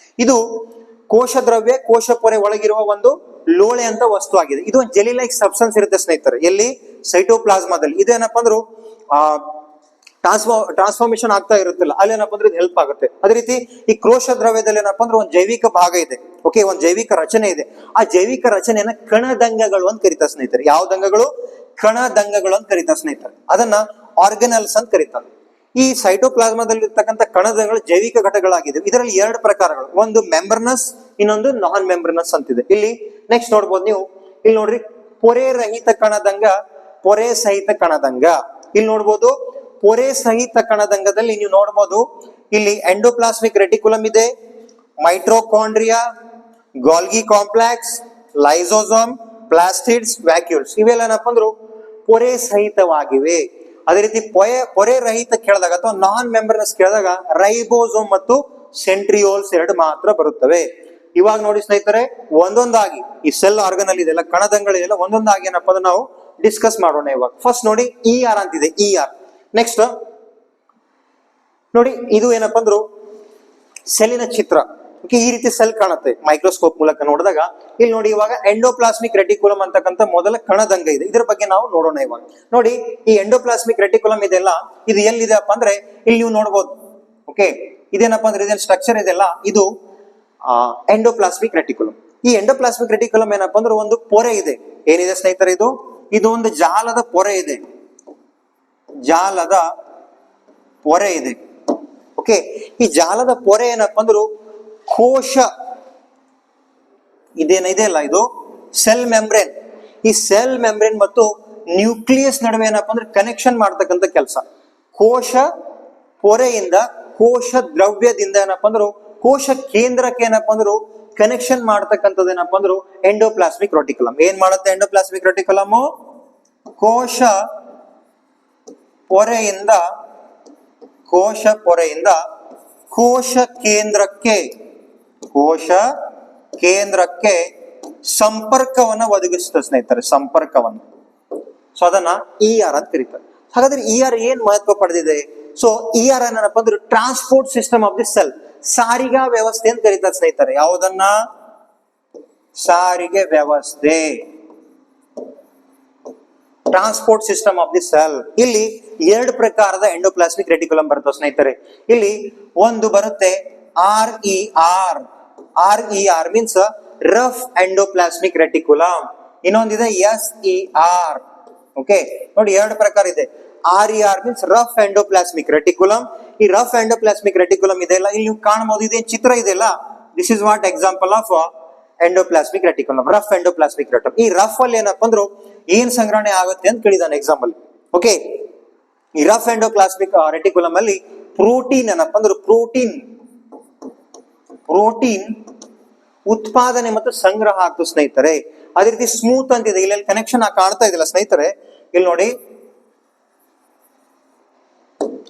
ಇದು ಕೋಶ ದ್ರವ್ಯ, ಕೋಶ ಪೊರೆ ಒಳಗಿರುವ ಒಂದು ಲೋಳೆ ಅಂತ ವಸ್ತು ಆಗಿದೆ. ಇದು ಒಂದು ಜೆಲಿ ಲೈಕ್ ಸಬ್ಸ್ಟೆನ್ಸ್ ಇರುತ್ತೆ ಸ್ನೇಹಿತರೆ. ಎಲ್ಲಿ? ಸೈಟೋಪ್ಲಾಸ್ಮಾದಲ್ಲಿ. ಇದೇನಪ್ಪ ಅಂದ್ರು ಟ್ರಾನ್ಸ್ಫಾರ್ಮೇಶನ್ ಆಗ್ತಾ ಇರುತ್ತಿಲ್ಲ, ಅಲ್ಲಿ ಏನಪ್ಪಾ ಅಂದ್ರೆ ಹೆಲ್ಪ್ ಆಗುತ್ತೆ. ಅದೇ ರೀತಿ ಈ ಕೋಶ ದ್ರವ್ಯದಲ್ಲಿ ಏನಪ್ಪಾ ಅಂದ್ರೆ ಒಂದು ಜೈವಿಕ ಭಾಗ ಇದೆ. ಓಕೆ, ಒಂದು ಜೈವಿಕ ರಚನೆ ಇದೆ. ಆ ಜೈವಿಕ ರಚನೆಯನ್ನ ಕಣದಂಗಗಳು ಅಂತ ಕರೀತಾರೆ ಸ್ನೇಹಿತರೆ. ಯಾವ ದಂಗಗಳು? ಕಣದಂಗಗಳು ಅಂತ ಕರೀತಾರೆ ಸ್ನೇಹಿತರೆ. ಅದನ್ನ ಆರ್ಗನಲ್ಸ್ ಅಂತ ಕರೀತಾರೆ. ಈ ಸೈಟೋಪ್ಲಾಸ್ಮಾದಲ್ಲಿ ಇರ್ತಕ್ಕಂಥ ಕಣದಂಗಗಳು ಜೈವಿಕ ಘಟಕಗಳಾಗಿದೆ. ಇದರಲ್ಲಿ ಎರಡು ಪ್ರಕಾರಗಳು, ಒಂದು ಮೆಂಬ್ರನಸ್, ಇನ್ನೊಂದು ನಾನ್ ಮೆಂಬ್ರನಸ್ ಅಂತಿದೆ. ಇಲ್ಲಿ ನೆಕ್ಸ್ಟ್ ನೋಡ್ಬೋದು ನೀವು, ಇಲ್ಲಿ ನೋಡ್ರಿ, ಪೊರೆ ರಹಿತ ಕಣದಂಗ, ಪೊರೆ ಸಹಿತ ಕಣದಂಗ. ಇಲ್ಲಿ ನೋಡ್ಬೋದು ಪೊರೆ ಸಹಿತ ಕಣದಂಗದಲ್ಲಿ ನೀವು ನೋಡ್ಬೋದು, ಇಲ್ಲಿ ಎಂಡೋಪ್ಲಾಸ್ಮಿಕ್ ರೆಟಿಕ್ಯುಲಮ್ ಇದೆ, mitochondria, Golgi complex, lysosome, plastids, vacuoles ಇವೆಲ್ಲ ಏನಪ್ಪ ಅಂದ್ರು ಪೊರೆ ಸಹಿತವಾಗಿವೆ. ಅದೇ ರೀತಿ ಪೊರೆ ರಹಿತ ಕೇಳಿದಾಗ ಅಥವಾ ನಾನ್ ಮೆಂಬ್ರನಸ್ ಕೇಳಿದಾಗ ರೈಬೋಸೋಮ್ ಮತ್ತು ಸೆಂಟ್ರಿಯೋಲ್ಸ್ ಎರಡು ಮಾತ್ರ ಬರುತ್ತವೆ. ಇವಾಗ ನೋಡಿ ಸ್ನೇಹಿತರೆ, ಒಂದೊಂದಾಗಿ ಈ ಸೆಲ್ ಆರ್ಗನ್ ಅಲ್ಲಿ ಇದೆಲ್ಲ ಕಣದಂಗಳಿದೆಲ್ಲ ಒಂದೊಂದಾಗಿ ಏನಪ್ಪ ಅಂದ್ರೆ ನಾವು ಡಿಸ್ಕಸ್ ಮಾಡೋಣ. ಇವಾಗ ಫಸ್ಟ್ ನೋಡಿ ER ಅಂತಿದೆ, ER. ನೆಕ್ಸ್ಟ್ ನೋಡಿ, ಇದು ಏನಪ್ಪ ಅಂದ್ರು ಸೆಲ್ಲಿನ ಚಿತ್ರ. ಈ ರೀತಿ ಸೆಲ್ ಕಾಣುತ್ತೆ ಮೈಕ್ರೋಸ್ಕೋಪ್ ಮೂಲಕ ನೋಡಿದಾಗ. ಇಲ್ಲಿ ನೋಡಿ, ಇವಾಗ ಎಂಡೋಪ್ಲಾಸ್ಮಿಕ್ ರೆಟಿಕ್ಯುಲಮ್ ಅಂತಕ್ಕಂಥ ಮೊದಲ ಕಣದಂಗ ಇದೆ, ಇದ್ರ ಬಗ್ಗೆ ನಾವು ನೋಡೋಣ. ಇವಾಗ ನೋಡಿ, ಈ ಎಂಡೋಪ್ಲಾಸ್ಮಿಕ್ ರೆಟಿಕ್ಯುಲಮ್ ಇದೆಲ್ಲ ಇದು ಎಲ್ಲಿದೆ ಅಪ್ಪ ಅಂದ್ರೆ ಇಲ್ಲಿ ನೀವು ನೋಡ್ಬೋದು. ಓಕೆ, ಇದೇನಪ್ಪ ಅಂದ್ರೆ ಇದೇನು ಸ್ಟ್ರಕ್ಚರ್ ಇದೆಲ್ಲ ಇದು ಎಂಡೋಪ್ಲಾಸ್ಮಿಕ್ ರೆಟಿಕ್ಯುಲಮ್. ಈ ಎಂಡೋಪ್ಲಾಸ್ಮಿಕ್ ರೆಟಿಕ್ಯುಲಮ್ ಏನಪ್ಪ ಅಂದ್ರೆ ಒಂದು ಪೊರೆ ಇದೆ. ಏನಿದೆ ಸ್ನೇಹಿತರೆ, ಇದು ಒಂದು ಜಾಲದ ಪೊರೆ ಇದೆ, ಜಾಲದ ಪೊರೆ ಇದೆ. ಓಕೆ, ಈ ಜಾಲದ ಪೊರೆ ಏನಪ್ಪ ಅಂದ್ರು ಕೋಶ ಇದೇನಿದೆಯಲ್ಲ ಇದು ಸೆಲ್ ಮೆಂಬ್ರೇನ್. ಈ ಸೆಲ್ ಮೆಂಬ್ರೇನ್ ಮತ್ತು ನ್ಯೂಕ್ಲಿಯಸ್ ನಡುವೆ ಏನಪ್ಪ ಅಂದ್ರೆ ಕನೆಕ್ಷನ್ ಮಾಡ್ತಕ್ಕಂಥ ಕೆಲಸ. ಕೋಶ ಪೊರೆಯಿಂದ, ಕೋಶ ದ್ರವ್ಯದಿಂದ ಏನಪ್ಪ ಅಂದ್ರು ಕೋಶ ಕೇಂದ್ರಕ್ಕೆ ಏನಪ್ಪ ಅಂದ್ರು ಕನೆಕ್ಷನ್ ಮಾಡ್ತಕ್ಕಂಥದ್ದು ಏನಪ್ಪ ಅಂದ್ರು ಎಂಡೋಪ್ಲಾಸ್ಮಿಕ್ ರೆಟಿಕ್ಯುಲಮ್. ಏನ್ ಮಾಡುತ್ತೆ ಎಂಡೋಪ್ಲಾಸ್ಮಿಕ್ ರೆಟಿಕ್ಯುಲಮ್? ಕೋಶ ಪೊರೆಯಿಂದ ಕೋಶ ಕೇಂದ್ರಕ್ಕೆ ಸಂಪರ್ಕವನ್ನ ಒದಗಿಸುತ್ತೆ ಸ್ನೇಹಿತರೆ, ಸಂಪರ್ಕವನ್ನು. ಸೊ ಅದನ್ನ ER ಅಂತ ಕರೀತಾರೆ. ಹಾಗಾದ್ರೆ ER ಏನ್ ಮಹತ್ವ ಪಡೆದಿದೆ? ಸೊ ER ಏನಪ್ಪ ಅಂದ್ರೆ transport system of the cell, ಸಾರಿಗಾ ವ್ಯವಸ್ಥೆ ಅಂತ ಕರೀತಾರೆ ಸ್ನೇಹಿತರೆ. ಯಾವುದನ್ನ? ಸಾರಿಗೆ ವ್ಯವಸ್ಥೆ, transport system of the cell. ಇಲ್ಲಿ ಎರಡು ಪ್ರಕಾರದ ಎಂಡೋಪ್ಲಾಸ್ಮಿಕ್ ರೆಟಿಕ್ಯುಲಮ್ ಬರುತ್ತೆ ಸ್ನೇಹಿತರೆ. ಇಲ್ಲಿ ಒಂದು ಬರುತ್ತೆ RER means rough endoplasmic reticulum. ಇನ್ನೊಂದಿದೆ SER. ಓಕೆ, ನೋಡಿ ಎರಡು ಪ್ರಕಾರ ಇದೆ. RER means rough endoplasmic reticulum. ಈ ರಫ್ ಎಂಡೋಪ್ಲಾಸ್ಮಿಕ್ ರೆಟಿಕ್ಯುಲಮ್ ಇದೆಲ್ಲ ಇಲ್ಲಿ ನೀವು ಕಾಣಬಹುದು, ಇದೇ ಚಿತ್ರ ಇದೆಲ್ಲ. This is what example of endoplasmic reticulum, rough endoplasmic reticulum. ಈ ರಫ್ ಅಲ್ಲಿ ಏನಪ್ಪ ಅಂದ್ರು ಏನ್ ಸಂಗ್ರಹಣೆ ಆಗುತ್ತೆ ಅಂತ ಕೇಳಿದಾನೆ ಎಕ್ಸಾಮ್ ಅಲ್ಲಿ. ಓಕೆ, ಈ ರಫ್ ಎಂಡೋಪ್ಲಾಸ್ಮಿಕ್ ರೆಟಿಕ್ಯುಲಮ್ ಅಲ್ಲಿ ಪ್ರೋಟೀನ್ ಏನಪ್ಪ ಅಂದ್ರೆ ಪ್ರೋಟೀನ್ ಉತ್ಪಾದನೆ ಮತ್ತು ಸಂಗ್ರಹ ಆಗ್ತದೆ ಸ್ನೇಹಿತರೆ. ಅದೇ ರೀತಿ ಸ್ಮೂತ್ ಅಂತಿದೆ, ಇಲ್ಲಿ ಕನೆಕ್ಷನ್ ಕಾಣ್ತಾ ಇದೆಯಲ್ಲ ಸ್ನೇಹಿತರೆ, ಇಲ್ಲಿ ನೋಡಿ,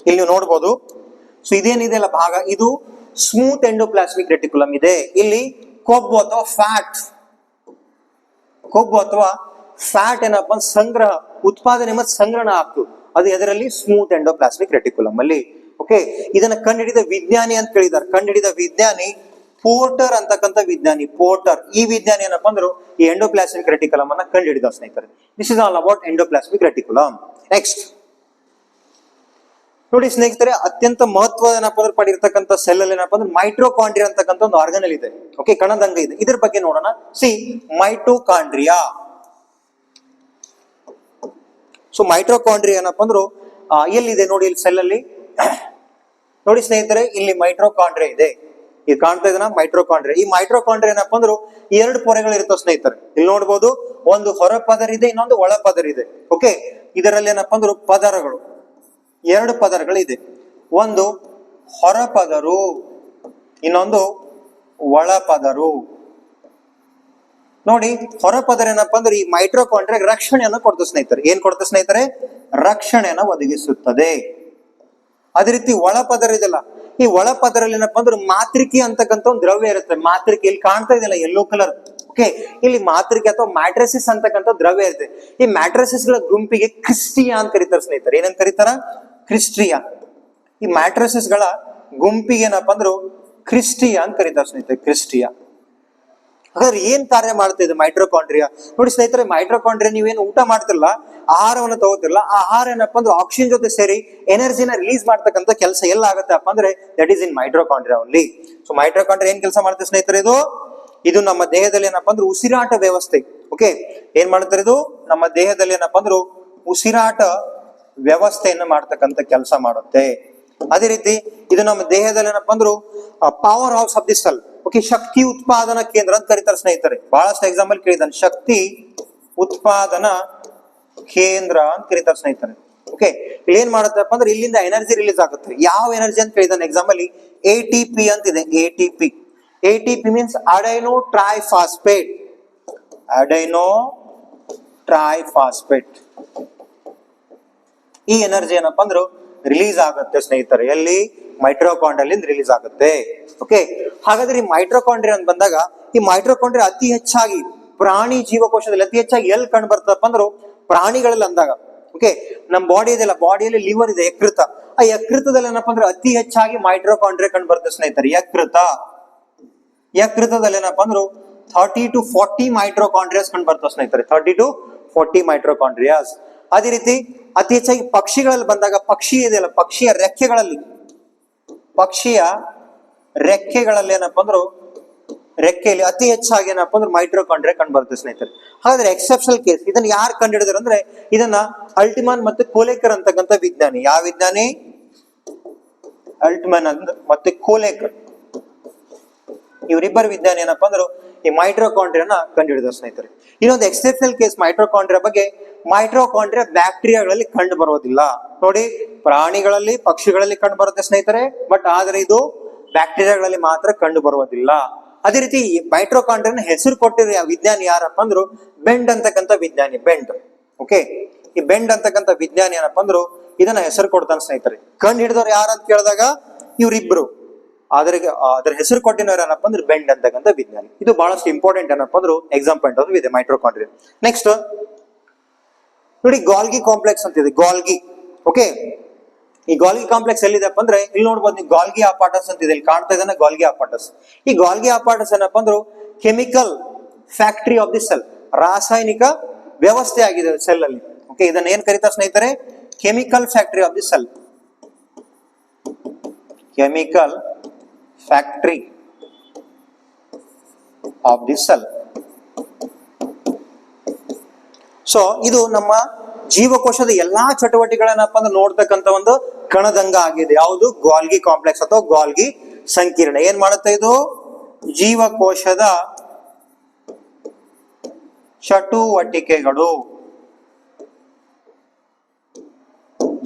ಇಲ್ಲಿ ನೀವು ನೋಡ್ಬೋದು. ಸೊ ಇದೇನಿದೆಯಲ್ಲ ಭಾಗ, ಇದು ಸ್ಮೂತ್ ಎಂಡೋಪ್ಲಾಸ್ಮಿಕ್ ರೆಟಿಕ್ಯುಲಮ್ ಇದೆ. ಇಲ್ಲಿ ಕೊಬ್ಬು ಅಥವಾ ಫ್ಯಾಟ್ ಏನಪ್ಪ ಸಂಗ್ರಹ, ಉತ್ಪಾದನೆ ಮತ್ತು ಸಂಗ್ರಹಣ ಆಗ್ತದೆ. ಅದು ಎದರಲ್ಲಿ? ಸ್ಮೂತ್ ಎಂಡೋಪ್ಲಾಸ್ಮಿಕ್ ರೆಟಿಕ್ಯುಲಮ್ ಅಲ್ಲಿ. ಓಕೆ, ಇದನ್ನ ಕಂಡುಹಿಡಿದ ವಿಜ್ಞಾನಿ ಅಂತ ಕೇಳಿದಾರೆ. ಕಂಡುಹಿಡಿದ ವಿಜ್ಞಾನಿ ಪೋರ್ಟರ್ ಅಂತಕ್ಕಂಥ ವಿಜ್ಞಾನಿ. ಪೋರ್ಟರ್ ಈ ವಿಜ್ಞಾನಿ ಏನಪ್ಪ ಅಂದ್ರು ಈ ಎಂಡೋಪ್ಲಾಸ್ಮಿಕ್ ರೆಟಿಕ್ಯುಲಮ್ ಅನ್ನ ಕಂಡುಹಿಡಿದ ಸ್ನೇಹಿತರೆ. This is all about endoplasmic reticulum. Next ನೋಡಿ ಸ್ನೇಹಿತರೆ, ಅತ್ಯಂತ ಮಹತ್ವ ಏನಪ್ಪ ಅಂದ್ರೆ ಪಡಿರ್ತಕ್ಕಂಥ ಸೆಲ್ ಅಲ್ಲಿ ಏನಪ್ಪ ಅಂದ್ರೆ ಮೈಟ್ರೋಕಾಂಡ್ರಿಯಾ ಅಂತಕ್ಕಂಥ ಒಂದು ಆರ್ಗನಲ್ ಇದೆ. ಓಕೆ, ಕಣದಂಗ ಇದೆ. ಇದ್ರ ಬಗ್ಗೆ ನೋಡೋಣ. C mitochondria. ಸೊ ಮೈಟ್ರೋಕಾಂಡ್ರಿಯಾ ಏನಪ್ಪ ಅಂದ್ರು ಎಲ್ಲಿದೆ ನೋಡಿ, ಇಲ್ಲಿ ಸೆಲ್ ಅಲ್ಲಿ ನೋಡಿ ಸ್ನೇಹಿತರೆ, ಇಲ್ಲಿ ಮೈಟ್ರೋಕಾಂಡ್ರಿಯಾ ಇದೆ. ಇದು ಕಾಣ್ತಾ ಇದನ್ನ ಮೈಟ್ರೋಕಾಂಡ್ರಿಯಾ. ಈ ಮೈಟ್ರೋಕಾಂಡ್ರಿಯಾ ಏನಪ್ಪ ಅಂದ್ರು ಎರಡು ಪೊರೆಗಳು ಇರ್ತವೆ ಸ್ನೇಹಿತರೆ. ಇಲ್ಲಿ ನೋಡ್ಬೋದು, ಒಂದು ಹೊರ ಪದರ ಇದೆ, ಇನ್ನೊಂದು ಒಳ ಪದರ ಇದೆ. ಓಕೆ, ಇದರಲ್ಲಿ ಏನಪ್ಪ ಅಂದ್ರು ಪದರಗಳು, ಎರಡು ಪದರಗಳಿದೆ. ಒಂದು ಹೊರ ಪದರು, ಇನ್ನೊಂದು ಒಳ ಪದರು. ನೋಡಿ, ಹೊರ ಪದರ ಏನಪ್ಪ ಅಂದ್ರೆ ಈ ಮೈಟ್ರೋಕಾಂಡ್ರಿಯಾ ರಕ್ಷಣೆಯನ್ನು ಕೊಡ್ತದೆ ಸ್ನೇಹಿತರೆ. ಏನ್ ಕೊಡ್ತದೆ ಸ್ನೇಹಿತರೆ? ರಕ್ಷಣೆಯನ್ನು ಒದಗಿಸುತ್ತದೆ. ಅದೇ ರೀತಿ ಒಳ ಪದರ ಇದೆಲ್ಲ, ಈ ಒಳ ಪದರಲ್ಲಿ ಏನಪ್ಪ ಅಂದ್ರೆ ಮಾತೃಕೆ ಅಂತಕ್ಕಂಥ ಒಂದು ದ್ರವ್ಯ ಇರುತ್ತೆ. ಮಾತೃಕೆ ಇಲ್ಲಿ ಕಾಣ್ತಾ ಇದೆಯಲ್ಲ ಯೆಲ್ಲೋ ಕಲರ್. ಓಕೆ, ಇಲ್ಲಿ ಮಾತೃಕೆ ಅಥವಾ ಮ್ಯಾಟ್ರಿಸಿಸ್ ಅಂತಕ್ಕಂಥ ದ್ರವ್ಯ ಇರುತ್ತೆ. ಈ ಮ್ಯಾಟ್ರಿಸಿಸ್ ಗಳ ಗುಂಪಿಗೆ ಕ್ರಿಸ್ಟಿಯಾ ಅಂತ ಕರೀತಾರೆ ಸ್ನೇಹಿತರೆ. ಏನಂತ ಕರೀತಾರ? ಕ್ರಿಸ್ಟಿಯಾ. ಈ ಮ್ಯಾಟ್ರಿಸಿಸ್ ಗಳ ಗುಂಪಿಗೆ ಏನಪ್ಪ ಅಂದ್ರು ಕ್ರಿಸ್ಟಿಯಾ ಅಂತ ಕರೀತಾರೆ ಸ್ನೇಹಿತರೆ, ಕ್ರಿಸ್ಟಿಯಾ. ಹಾಗಾದ್ರೆ ಏನ್ ಕಾರ್ಯ ಮಾಡ್ತಿದೆ ಮೈಟ್ರೋಕಾಂಡ್ರಿಯಾ? ನೋಡಿ ಸ್ನೇಹಿತರೆ, ಮೈಟ್ರೋಕಾಂಡ್ರಿಯಾ ನೀವೇನು ಊಟ ಮಾಡ್ತಿರಲ್ಲ, ಆಹಾರವನ್ನು ತಗೋತಿರಲ್ಲ, ಆಹಾರ ಏನಪ್ಪ ಅಂದ್ರೆ ಆಕ್ಸಿಜನ್ ಜೊತೆ ಸೇರಿ ಎನರ್ಜಿನ ರಿಲೀಸ್ ಮಾಡ್ತಕ್ಕಂಥ ಕೆಲಸ ಎಲ್ಲ ಆಗುತ್ತಪ್ಪ ಅಂದ್ರೆ that is in mitochondria only. So mitochondria ಏನ್ ಕೆಲಸ ಮಾಡುತ್ತೆ ಸ್ನೇಹಿತರೆ? ಇದು ನಮ್ಮ ದೇಹದಲ್ಲಿ ಏನಪ್ಪ ಅಂದ್ರೆ ಉಸಿರಾಟ ವ್ಯವಸ್ಥೆ. ಓಕೆ, ಏನ್ ಮಾಡ್ತಾರೆ? ಇದು ನಮ್ಮ ದೇಹದಲ್ಲಿ ಏನಪ್ಪ ಅಂದ್ರೆ ಉಸಿರಾಟ ವ್ಯವಸ್ಥೆಯನ್ನು ಮಾಡ್ತಕ್ಕಂಥ ಕೆಲಸ ಮಾಡುತ್ತೆ. ಅದೇ ರೀತಿ ಇದು ನಮ್ಮ ದೇಹದಲ್ಲಿ ಏನಪ್ಪ ಅಂದ್ರು powerhouse of the cell. Okay, ಶಕ್ತಿ ಉತ್ಪಾದನಾ ಕೇಂದ್ರ ಅಂತ ಕರೀತಾರೆ ಸ್ನೇಹಿತರೆ. ಬಹಳಷ್ಟು ಎಕ್ಸಾಂಪಲ್ ಕೇಳಿದಾನೆ, ಶಕ್ತಿ ಉತ್ಪಾದನಾ ಕೇಂದ್ರ ಅಂತ ಕರೀತಾರೆ ಸ್ನೇಹಿತರೆ. ಓಕೆ, ಇಲ್ಲಿ ಏನ್ ಮಾಡುತ್ತಪ್ಪ ಅಂದ್ರೆ ಇಲ್ಲಿಂದ ಎನರ್ಜಿ ರಿಲೀಸ್ ಆಗುತ್ತೆ. ಯಾವ ಎನರ್ಜಿ ಅಂತ ಕೇಳಿದಾನೆ ಎಕ್ಸಾಮ್ ಅಲ್ಲಿ? ATP ಅಂತಿದೆ. ATP means adeno triphosphate. Adeno triphosphate. ಈ ಎನರ್ಜಿ ಏನಪ್ಪಾ ಅಂದ್ರು ರಿಲೀಸ್ ಆಗುತ್ತೆ ಸ್ನೇಹಿತರೆ, ಎಲ್ಲಿ ಮೈಟ್ರೋಕಾಂಡ್ರಿಯಲ್ ರಿಲೀಸ್ ಆಗುತ್ತೆ. ಓಕೆ, ಹಾಗಾದ್ರೆ ಈ ಮೈಟ್ರೋಕಾಂಡ್ರಿಯಾ ಅಂತ ಬಂದಾಗ ಈ ಮೈಟ್ರೋಕಾಂಡ್ರಿಯಾ ಅತಿ ಹೆಚ್ಚಾಗಿ ಪ್ರಾಣಿ ಜೀವಕೋಶದಲ್ಲಿ ಅತಿ ಹೆಚ್ಚಾಗಿ ಎಲ್ಲಿ ಕಂಡು ಬರ್ತದಪ್ಪ ಅಂದ್ರು ಪ್ರಾಣಿಗಳಲ್ಲಿ ಅಂದಾಗ. ಓಕೆ, ನಮ್ಮ ಬಾಡಿ ಇದೆಲ್ಲ, ಬಾಡಿಯಲ್ಲಿ ಲಿವರ್ ಇದೆ, ಯಕೃತ. ಆ ಯಕೃತದಲ್ಲಿ ಏನಪ್ಪಾ ಅಂದ್ರೆ ಅತಿ ಹೆಚ್ಚಾಗಿ ಮೈಟ್ರೋಕಾಂಡ್ರಿಯಾ ಕಂಡು ಬರ್ತದೆ ಸ್ನೇಹಿತರೆ. ಯಕೃತದಲ್ಲಿ ಏನಪ್ಪಾ ಅಂದ್ರು 30 to 40 ಮೈಟ್ರೋಕಾಂಡ್ರಿಯಾಸ್ ಕಂಡು ಬರ್ತವೆ ಸ್ನೇಹಿತರೆ. 30 to 40 ಮೈಟ್ರೋಕಾಂಡ್ರಿಯಾಸ್. ಅದೇ ರೀತಿ ಅತಿ ಹೆಚ್ಚಾಗಿ ಪಕ್ಷಿಗಳಲ್ಲಿ ಬಂದಾಗ, ಪಕ್ಷಿ ಇದೆಯಲ್ಲ, ಪಕ್ಷಿಯ ರೆಕ್ಕೆಗಳಲ್ಲಿ ಏನಪ್ಪಾ ಅಂದ್ರು ರೆಕ್ಕೆಯಲ್ಲಿ ಅತಿ ಹೆಚ್ಚಾಗಿ ಏನಪ್ಪಾ ಅಂದ್ರೆ ಮೈಟ್ರೋಕಾಂಡ್ರಿಯಾ ಕಂಡು ಬರುತ್ತೆ ಸ್ನೇಹಿತರೆ. ಹಾಗಾದ್ರೆ ಎಕ್ಸೆಪ್ಷನಲ್ ಕೇಸ್, ಇದನ್ನ ಯಾರು ಕಂಡು ಹಿಡಿದ್ರು ಅಂದ್ರೆ ಇದನ್ನ ಅಲ್ಟ್ಮನ್ ಮತ್ತು ಕೋಲೇಕರ್ ಅಂತಕ್ಕಂಥ ವಿಜ್ಞಾನಿ. ಯಾವ ವಿಜ್ಞಾನಿ? ಅಲ್ಟ್ಮನ್ ಮತ್ತೆ ಕೋಲೇಕರ್. ಇವರಿಬ್ಬರು ವಿಜ್ಞಾನಿ ಏನಪ್ಪಾ ಅಂದ್ರು ಈ ಮೈಟ್ರೋಕಾಂಡ್ರಿಯಾನ ಕಂಡು ಹಿಡಿದ ಸ್ನೇಹಿತರೆ. ಇನ್ನೊಂದು ಎಕ್ಸೆಪ್ಷನಲ್ ಕೇಸ್ ಮೈಟ್ರೋಕಾಂಡ್ರಿಯಾ ಬಗ್ಗೆ, ಮೈಟ್ರೋಕಾಂಡ್ರಿಯಾ ಬ್ಯಾಕ್ಟೀರಿಯಾಗಳಲ್ಲಿ ಕಂಡು ಬರೋದಿಲ್ಲ. ನೋಡಿ, ಪ್ರಾಣಿಗಳಲ್ಲಿ ಪಕ್ಷಿಗಳಲ್ಲಿ ಕಂಡು ಬರುತ್ತೆ ಸ್ನೇಹಿತರೆ, ಬಟ್ ಆದ್ರೆ ಇದು ಬ್ಯಾಕ್ಟೀರಿಯಾಗಳಲ್ಲಿ ಮಾತ್ರ ಕಂಡು ಬರುವುದಿಲ್ಲ. ಅದೇ ರೀತಿ ಮೈಟ್ರೋಕಾಂಡ್ರಿಯಾನ ಹೆಸರು ಕೊಟ್ಟಿರೋ ವಿಜ್ಞಾನಿ ಯಾರಪ್ಪ ಅಂದ್ರು ಬೆಂಡ್ ಅಂತಕ್ಕಂಥ ವಿಜ್ಞಾನಿ. ಬೆಂಡ್. ಓಕೆ, ಈ ಬೆಂಡ್ ಅಂತಕ್ಕಂಥ ವಿಜ್ಞಾನಿ ಏನಪ್ಪಾ ಅಂದ್ರು ಇದನ್ನ ಹೆಸರು ಕೊಡ್ತಾನೆ ಸ್ನೇಹಿತರೆ. ಕಂಡು ಹಿಡಿದವ್ರು ಯಾರಂತ ಕೇಳಿದಾಗ ಇವ್ರಿಬ್ರು, ಅದ್ರ ಹೆಸರು ಕೊಟ್ಟಿನವ್ರು ಏನಪ್ಪಾ ಅಂದ್ರೆ ಬೆಂಡ್ ಅಂತಕ್ಕಂಥ ವಿಜ್ಞಾನಿ. ಇದು ಬಹಳಷ್ಟು ಇಂಪಾರ್ಟೆಂಟ್ ಏನಪ್ಪಾ ಅಂದ್ರು ಎಕ್ಸಾಮ್ ಪಾಯಿಂಟ್ ಆಫ್ ವ್ಯೂ ಇದೆ ಮೈಟ್ರೋಕಾಂಡ್ರಿಯಾ. ನೆಕ್ಸ್ಟ್ ನೋಡಿ, ಗಾಲ್ಗಿ ಕಾಂಪ್ಲೆಕ್ಸ್ ಅಂತ ಇದೆ. ಗಾಲ್ಗಿ. ಓಕೆ, ಈ ಗಾಲ್ಗಿ ಕಾಂಪ್ಲೆಕ್ಸ್ ಎಲ್ಲಿದೆಪ್ಪ ಅಂದ್ರೆ ಇಲ್ಲಿ ನೋಡ್ಬೋದು ನೀವು, ಗಾಲ್ಗಿ ಅಪಾಟಸ್ ಅಂತ ಇದೆ, ಇಲ್ಲಿ ಕಾಣ್ತಾ ಇದ್ದಾನೆ ಗಾಲ್ಗಿ ಅಪಾಟಸ್. ಈ ಗಾಲ್ಗಿ ಅಪಾಟಸ್ ಏನಪ್ಪಾ ಅಂದ್ರು chemical factory of the cell, ರಾಸಾಯನಿಕ ವ್ಯವಸ್ಥೆ ಆಗಿದೆ ಸೆಲ್ ಅಲ್ಲಿ. ಓಕೆ, ಇದನ್ನ ಏನ್ ಕರೀತಾರೆ ಸ್ನೇಹಿತರೆ? Chemical factory of the cell. Chemical factory of the cell. So ಇದು ನಮ್ಮ ಜೀವಕೋಶದ ಎಲ್ಲಾ ಚಟುವಟಿಕೆಗಳನ್ನಪ್ಪ ಅಂದ್ರೆ ನೋಡ್ತಕ್ಕಂಥ ಒಂದು ಕಣದಂಗ ಆಗಿದೆ. ಯಾವುದು? ಗಾಲ್ಗಿ ಕಾಂಪ್ಲೆಕ್ಸ್ ಅಥವಾ ಗಾಲ್ಗಿ ಸಂಕೀರ್ಣ. ಏನ್ ಮಾಡುತ್ತೆ ಇದು?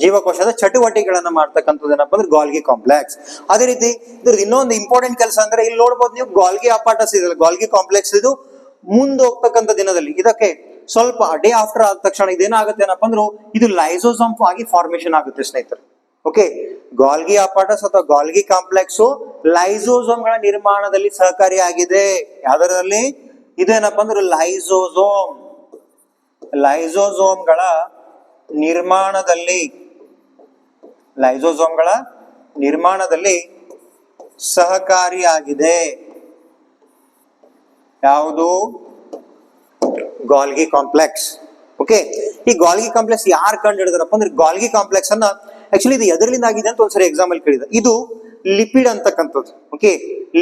ಜೀವಕೋಶದ ಚಟುವಟಿಕೆಗಳನ್ನ ಮಾಡ್ತಕ್ಕಂಥದ್ದು ಏನಪ್ಪ ಅಂದ್ರೆ ಗಾಲ್ಗಿ ಕಾಂಪ್ಲೆಕ್ಸ್. ಅದೇ ರೀತಿ ಇದ್ರದ್ದು ಇನ್ನೊಂದು ಇಂಪಾರ್ಟೆಂಟ್ ಕೆಲಸ ಅಂದ್ರೆ ಇಲ್ಲಿ ನೋಡ್ಬೋದು ನೀವು, ಗಾಲ್ಗಿ ಅಪಾಟಸ್ ಇದೆ, ಗಾಲ್ಗಿ ಕಾಂಪ್ಲೆಕ್ಸ್. ಇದು ಮುಂದೆ ಹೋಗ್ತಕ್ಕಂಥ ದಿನದಲ್ಲಿ ಇದಕ್ಕೆ ಸ್ವಲ್ಪ ಡೇ ಆಫ್ಟರ್ ಆದ ತಕ್ಷಣ ಇದೇನಾಗುತ್ತೆ ಏನಪ್ಪ ಅಂದ್ರು ಇದು ಲೈಸೋಸೋಮ್ ಆಗಿ ಫಾರ್ಮೇಶನ್ ಆಗುತ್ತೆ ಸ್ನೇಹಿತರೆ. ಓಕೆ, ಗಾಲ್ಗಿ ಅಪಾಟಸ್ ಅಥವಾ ಗಾಲ್ಗಿ ಕಾಂಪ್ಲೆಕ್ಸ್ ಲೈಸೋಸೋಮ್ಗಳ ನಿರ್ಮಾಣದಲ್ಲಿ ಸಹಕಾರಿಯಾಗಿದೆ. ಯಾವ್ದರಲ್ಲಿ? ಇದೇನಪ್ಪ ಅಂದ್ರೆ ಲೈಸೋಸೋಮ್ಗಳ ನಿರ್ಮಾಣದಲ್ಲಿ ಸಹಕಾರಿಯಾಗಿದೆ. ಯಾವುದು? Golgi complex. ಓಕೆ, ಈ ಗಾಲ್ಗಿ ಕಾಂಪ್ಲೆಕ್ಸ್ ಯಾರು ಕಂಡು ಹಿಡಿದ್ರಪ್ಪ ಅಂದ್ರೆ ಗಾಲ್ಗಿ ಕಾಂಪ್ಲೆಕ್ಸ್ ಅನ್ನ ಆಕ್ಚುಲಿ ಇದು ಎದರಿಂದ ಆಗಿದೆ ಅಂತ ಒಂದ್ಸರಿ ಎಕ್ಸಾಮ್ ಅಲ್ಲಿ ಕೇಳಿದ. ಇದು ಲಿಪಿಡ್ ಅಂತಕ್ಕಂಥದ್ದು. ಓಕೆ,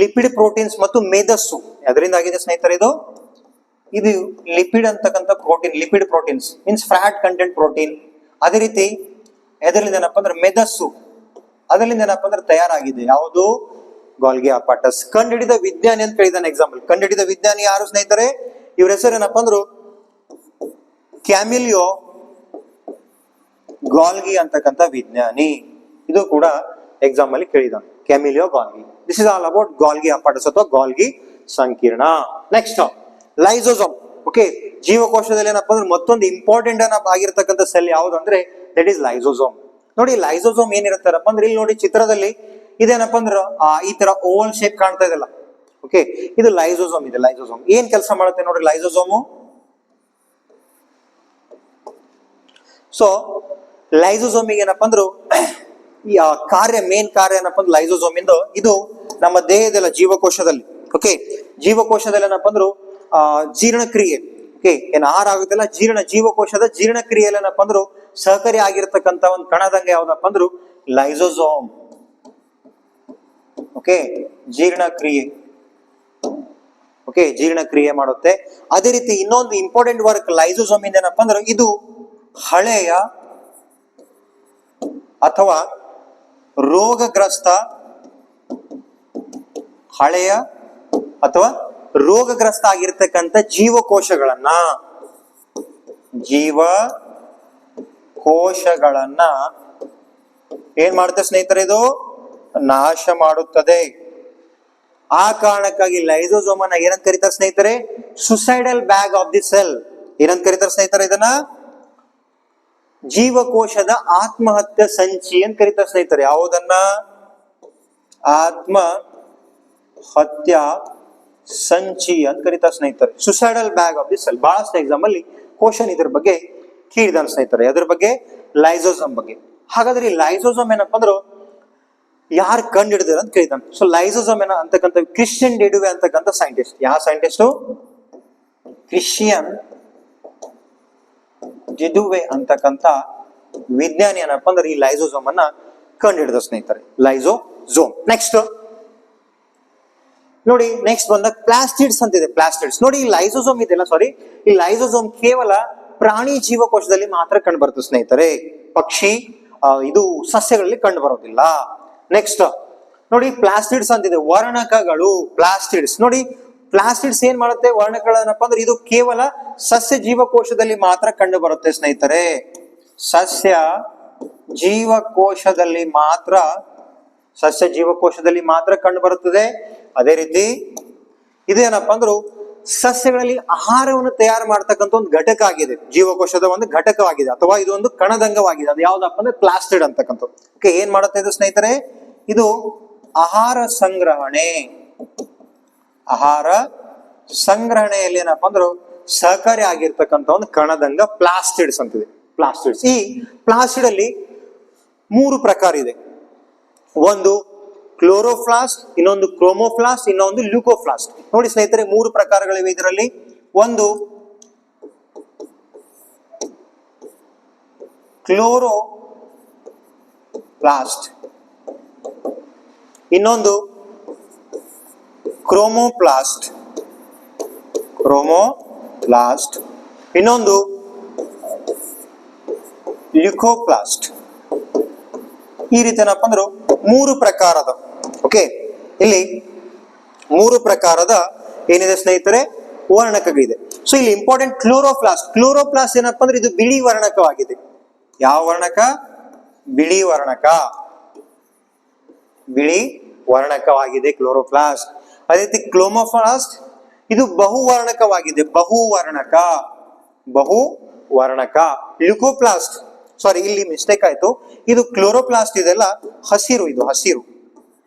ಲಿಪಿಡ್ ಪ್ರೋಟೀನ್ಸ್ ಮತ್ತು ಮೇಧಸ್ಸು ಎದರಿಂದ ಆಗಿದೆ ಸ್ನೇಹಿತರೆ? ಇದು ಲಿಪಿಡ್ ಅಂತಕ್ಕಂಥ protein, lipid proteins means fat content protein. ಅದೇ ರೀತಿ ಎದರಿಂದ ಏನಪ್ಪ ಅಂದ್ರೆ ಮೆದಸ್ಸು, ಅದರಿಂದ ಏನಪ್ಪ ಅಂದ್ರೆ ತಯಾರಾಗಿದೆ. ಯಾವುದು? ಗಾಲ್ಗಿ ಅಪಾಟಸ್. ಕಂಡು ಹಿಡಿದ ವಿಜ್ಞಾನಿ ಅಂತ ಕೇಳಿದಾನೆ ಎಕ್ಸಾಂಪಲ್. ಕಂಡು ಹಿಡಿದ ವಿಜ್ಞಾನಿ ಯಾರು ಸ್ನೇಹಿತರೆ? ಇವ್ರ ಹೆಸರು ಏನಪ್ಪ ಅಂದ್ರು ಕ್ಯಾಮಿಲಿಯೋ ಗಾಲ್ಗಿ ಅಂತಕ್ಕಂಥ ವಿಜ್ಞಾನಿ. ಇದು ಕೂಡ ಎಕ್ಸಾಮ್ ಅಲ್ಲಿ ಕೇಳಿದಾನೆ, Camillo Golgi. This is all about Golgi apparatus ಅಥವಾ ಗಾಲ್ಗಿ ಸಂಕೀರ್ಣ. Next lysosome. ಓಕೆ, ಜೀವಕೋಶದಲ್ಲಿ ಏನಪ್ಪ ಅಂದ್ರೆ ಮತ್ತೊಂದು ಇಂಪಾರ್ಟೆಂಟ್ ಆಗಿರ್ತಕ್ಕಂಥ ಸೆಲ್ ಯಾವ್ದು ಅಂದ್ರೆ ದಟ್ ಈಸ್ ಲೈಸೋಸೋಮ್. ನೋಡಿ, ಲೈಸೋಸೋಮ್ ಏನಿರುತ್ತಾರಪ್ಪ ಅಂದ್ರೆ ಇಲ್ಲಿ ನೋಡಿ ಚಿತ್ರದಲ್ಲಿ ಇದೇನಪ್ಪ ಅಂದ್ರೆ ಈ ತರ ಓವಲ್ ಶೇಪ್ ಕಾಣ್ತಾ ಇದೆಲ್ಲ. ಓಕೆ, ಇದು ಲೈಸೋಸೋಮ್ ಇದೆ. ಲೈಸೋಸೋಮ್ ಏನ್ ಕೆಲಸ ಮಾಡುತ್ತೆ ನೋಡ್ರಿ ಲೈಸೋಸೋಮು? ಸೊ ಲೈಸೋಸೋಮಿಗೆ ಏನಪ್ಪ ಅಂದ್ರು ಈ ಮೇನ್ ಕಾರ್ಯ ಏನಪ್ಪ ಅಂದ್ರೆ ಲೈಸೋಸೋಮ್ ಇಂದು ಇದು ನಮ್ಮ ದೇಹದಲ್ಲ ಜೀವಕೋಶದಲ್ಲಿ. ಓಕೆ, ಜೀವಕೋಶದಲ್ಲಿ ಏನಪ್ಪ ಅಂದ್ರು ಜೀರ್ಣಕ್ರಿಯೆ. ಓಕೆ, ಏನ್ ಆಹಾರ ಆಗುತ್ತಲ್ಲ ಜೀವಕೋಶದ ಜೀರ್ಣಕ್ರಿಯೆಯಲ್ಲಿ ಏನಪ್ಪ ಅಂದ್ರು ಸಹಕಾರಿ ಆಗಿರ್ತಕ್ಕಂಥ ಒಂದು ಕಣದಂಗ ಯಾವ್ದಪ್ಪ ಅಂದ್ರು ಲೈಸೋಸೋಮ್. ಓಕೆ, ಜೀರ್ಣಕ್ರಿಯೆ. ಓಕೆ, ಜೀರ್ಣಕ್ರಿಯೆ ಮಾಡುತ್ತೆ. ಅದೇ ರೀತಿ ಇನ್ನೊಂದು ಇಂಪಾರ್ಟೆಂಟ್ ವರ್ಕ್ ಲೈಸೋಸೋಮ್ ಇಂದ ಏನಪ್ಪ ಅಂದ್ರೆ ಇದು ಹಳೆಯ ಅಥವಾ ರೋಗಗ್ರಸ್ತ ಆಗಿರ್ತಕ್ಕಂಥ ಜೀವಕೋಶಗಳನ್ನ ಏನ್ ಮಾಡುತ್ತೆ ಸ್ನೇಹಿತರೆ? ಇದು ನಾಶ ಮಾಡುತ್ತದೆ. ಆ ಕಾರಣಕ್ಕಾಗಿ ಲೈಸೋಸೋಮ್ ಅನ್ನ ಏನಂತ ಕರೀತಾರೆ ಸ್ನೇಹಿತರೆ? Suicidal bag of the cell. ಏನಂತ ಕರೀತಾರೆ ಸ್ನೇಹಿತರೆ ಇದನ್ನ? ಜೀವಕೋಶದ ಆತ್ಮಹತ್ಯೆ ಸಂಚಿ ಅಂತ ಕರೀತಾರೆ ಸ್ನೇಹಿತರೆ. ಯಾವುದನ್ನ? ಆತ್ಮಹತ್ಯಾ ಸಂಚಿ ಅಂತ ಕರೀತಾರೆ ಸ್ನೇಹಿತರೆ. Suicidal bag of the cell. ಬಹಳಷ್ಟು ಎಕ್ಸಾಮ್ ಅಲ್ಲಿ ಕ್ವಶನ್ ಇದ್ರ ಬಗ್ಗೆ ಕೇಳಿದಾನೆ ಸ್ನೇಹಿತರೆ. ಅದ್ರ ಬಗ್ಗೆ ಲೈಸೋಸೋಮ್ ಬಗ್ಗೆ. ಹಾಗಾದ್ರೆ ಈ ಲೈಸೋಸೋಮ್ ಏನಪ್ಪಾ ಅಂದ್ರು ಯಾರು ಕಂಡು ಹಿಡಿದಾರೆ ಅಂತ ಕೇಳಿದಾನೆ. ಸೊ ಲೈಸೋಸೋಮ್ ಏನ ಅಂತಕ್ಕಂಥ ಕ್ರಿಶ್ಚಿಯನ್ ಡೆಡುವೆ ಅಂತಕ್ಕಂಥ ಸೈಂಟಿಸ್ಟ್. ಯಾವ ಸೈಂಟಿಸ್ಟು? ಕ್ರಿಶ್ಚಿಯನ್ ಡೆಡುವೆ ಅಂತಕ್ಕಂಥ ವಿಜ್ಞಾನಿ ಏನಪ್ಪಾ ಅಂದ್ರೆ ಈ ಲೈಸೋಸೋಮ್ ಅನ್ನ ಕಂಡು ಹಿಡಿದ ಸ್ನೇಹಿತರೆ. ಲೈಸೋಸೋಮ್. ನೆಕ್ಸ್ಟ್ ನೋಡಿ, ನೆಕ್ಸ್ಟ್ ಬಂದಾಗ ಪ್ಲಾಸ್ಟಿಡ್ಸ್ ಅಂತಿದೆ. ಪ್ಲಾಸ್ಟಿಡ್ಸ್ ನೋಡಿ, ಈ ಲೈಸೋಸೋಮ್ ಇದೆಲ್ಲ, ಸಾರಿ, ಈ ಲೈಸೋಸೋಮ್ ಕೇವಲ ಪ್ರಾಣಿ ಜೀವಕೋಶದಲ್ಲಿ ಮಾತ್ರ ಕಂಡು ಬರುತ್ತೆ ಸ್ನೇಹಿತರೆ. ಪಕ್ಷಿ ಇದು ಸಸ್ಯಗಳಲ್ಲಿ ಕಂಡು ಬರೋದಿಲ್ಲ. ನೆಕ್ಸ್ಟ್ ನೋಡಿ, ಪ್ಲಾಸ್ಟಿಡ್ಸ್ ಅಂತಿದೆ. ವರ್ಣಕಗಳು. ಪ್ಲಾಸ್ಟಿಡ್ಸ್ ನೋಡಿ, ಪ್ಲಾಸ್ಟಿಡ್ಸ್ ಏನ್ ಮಾಡುತ್ತೆ? ವರ್ಣಕಗಳೇನಪ್ಪ ಅಂದ್ರೆ ಇದು ಕೇವಲ ಸಸ್ಯ ಜೀವಕೋಶದಲ್ಲಿ ಮಾತ್ರ ಕಂಡು ಬರುತ್ತೆ ಸ್ನೇಹಿತರೆ. ಸಸ್ಯ ಜೀವಕೋಶದಲ್ಲಿ ಮಾತ್ರ ಕಂಡು ಬರುತ್ತದೆ. ಅದೇ ರೀತಿ ಇದೇನಪ್ಪ ಅಂದ್ರು ಸಸ್ಯಗಳಲ್ಲಿ ಆಹಾರವನ್ನು ತಯಾರು ಮಾಡ್ತಕ್ಕಂಥ ಒಂದು ಘಟಕ ಆಗಿದೆ. ಜೀವಕೋಶದ ಒಂದು ಘಟಕವಾಗಿದೆ, ಅಥವಾ ಇದು ಒಂದು ಕಣದಂಗವಾಗಿದೆ. ಅದು ಯಾವ್ದಪ್ಪ ಅಂದ್ರೆ ಪ್ಲಾಸ್ಟಿಡ್ ಅಂತಕ್ಕಂಥ. ಓಕೆ, ಏನ್ ಮಾಡುತ್ತೆ ಇದು ಸ್ನೇಹಿತರೆ? ಇದು ಆಹಾರ ಸಂಗ್ರಹಣೆಯಲ್ಲಿ ಏನಪ್ಪಾ ಅಂದ್ರು ಸಹಕಾರಿ ಆಗಿರ್ತಕ್ಕಂಥ ಒಂದು ಕಣದಂಗ ಪ್ಲಾಸ್ಟಿಡ್ಸ್ ಅಂತಿದೆ. ಪ್ಲಾಸ್ಟಿಡ್ಸ್. ಈ ಪ್ಲಾಸ್ಟಿಡ್ ಅಲ್ಲಿ 3 ಪ್ರಕಾರ ಇದೆ. ಒಂದು ಕ್ಲೋರೋಫ್ಲಾಸ್ಟ್, ಇನ್ನೊಂದು ಕ್ರೋಮೋಫ್ಲಾಸ್ಟ್, ಇನ್ನೊಂದು ಲ್ಯೂಕೋಫ್ಲಾಸ್ಟ್. ನೋಡಿ ಸ್ನೇಹಿತರೆ, 3 ಪ್ರಕಾರಗಳಿವೆ ಇದರಲ್ಲಿ. ಒಂದು ಕ್ಲೋರೋಪ್ಲಾಸ್ಟ್, ಇನ್ನೊಂದು ಕ್ರೋಮೋಪ್ಲಾಸ್ಟ್, ಇನ್ನೊಂದು ಲ್ಯೂಕೋಪ್ಲಾಸ್ಟ್. ಈ ರೀತಿ ಏನಪ್ಪ ಅಂದ್ರು 3 ಪ್ರಕಾರದ, ಓಕೆ, ಇಲ್ಲಿ 3 ಪ್ರಕಾರದ ಏನಿದೆ ಸ್ನೇಹಿತರೆ ವರ್ಣಕಗಳಿದೆ. ಸೊ ಇಲ್ಲಿ ಇಂಪಾರ್ಟೆಂಟ್ ಕ್ಲೋರೋಪ್ಲಾಸ್ಟ್ ಏನಪ್ಪಾ ಅಂದ್ರೆ ಇದು ಬಿಳಿ ವರ್ಣಕವಾಗಿದೆ. ಯಾವ ವರ್ಣಕ? ಬಿಳಿ ವರ್ಣಕವಾಗಿದೆ ಕ್ಲೋರೋಪ್ಲಾಸ್ಟ್. ಅದೇ ರೀತಿ ಕ್ರೋಮೋಪ್ಲಾಸ್ಟ್ ಇದು ಬಹುವರ್ಣಕವಾಗಿದೆ. ಬಹುವರ್ಣಕ. ಲ್ಯೂಕೋಪ್ಲಾಸ್ಟ್, ಸಾರಿ ಇಲ್ಲಿ ಮಿಸ್ಟೇಕ್ ಆಯ್ತು, ಇದು ಕ್ಲೋರೋಪ್ಲಾಸ್ಟ್ ಇದೆಲ್ಲ ಹಸಿರು, ಇದು ಹಸಿರು,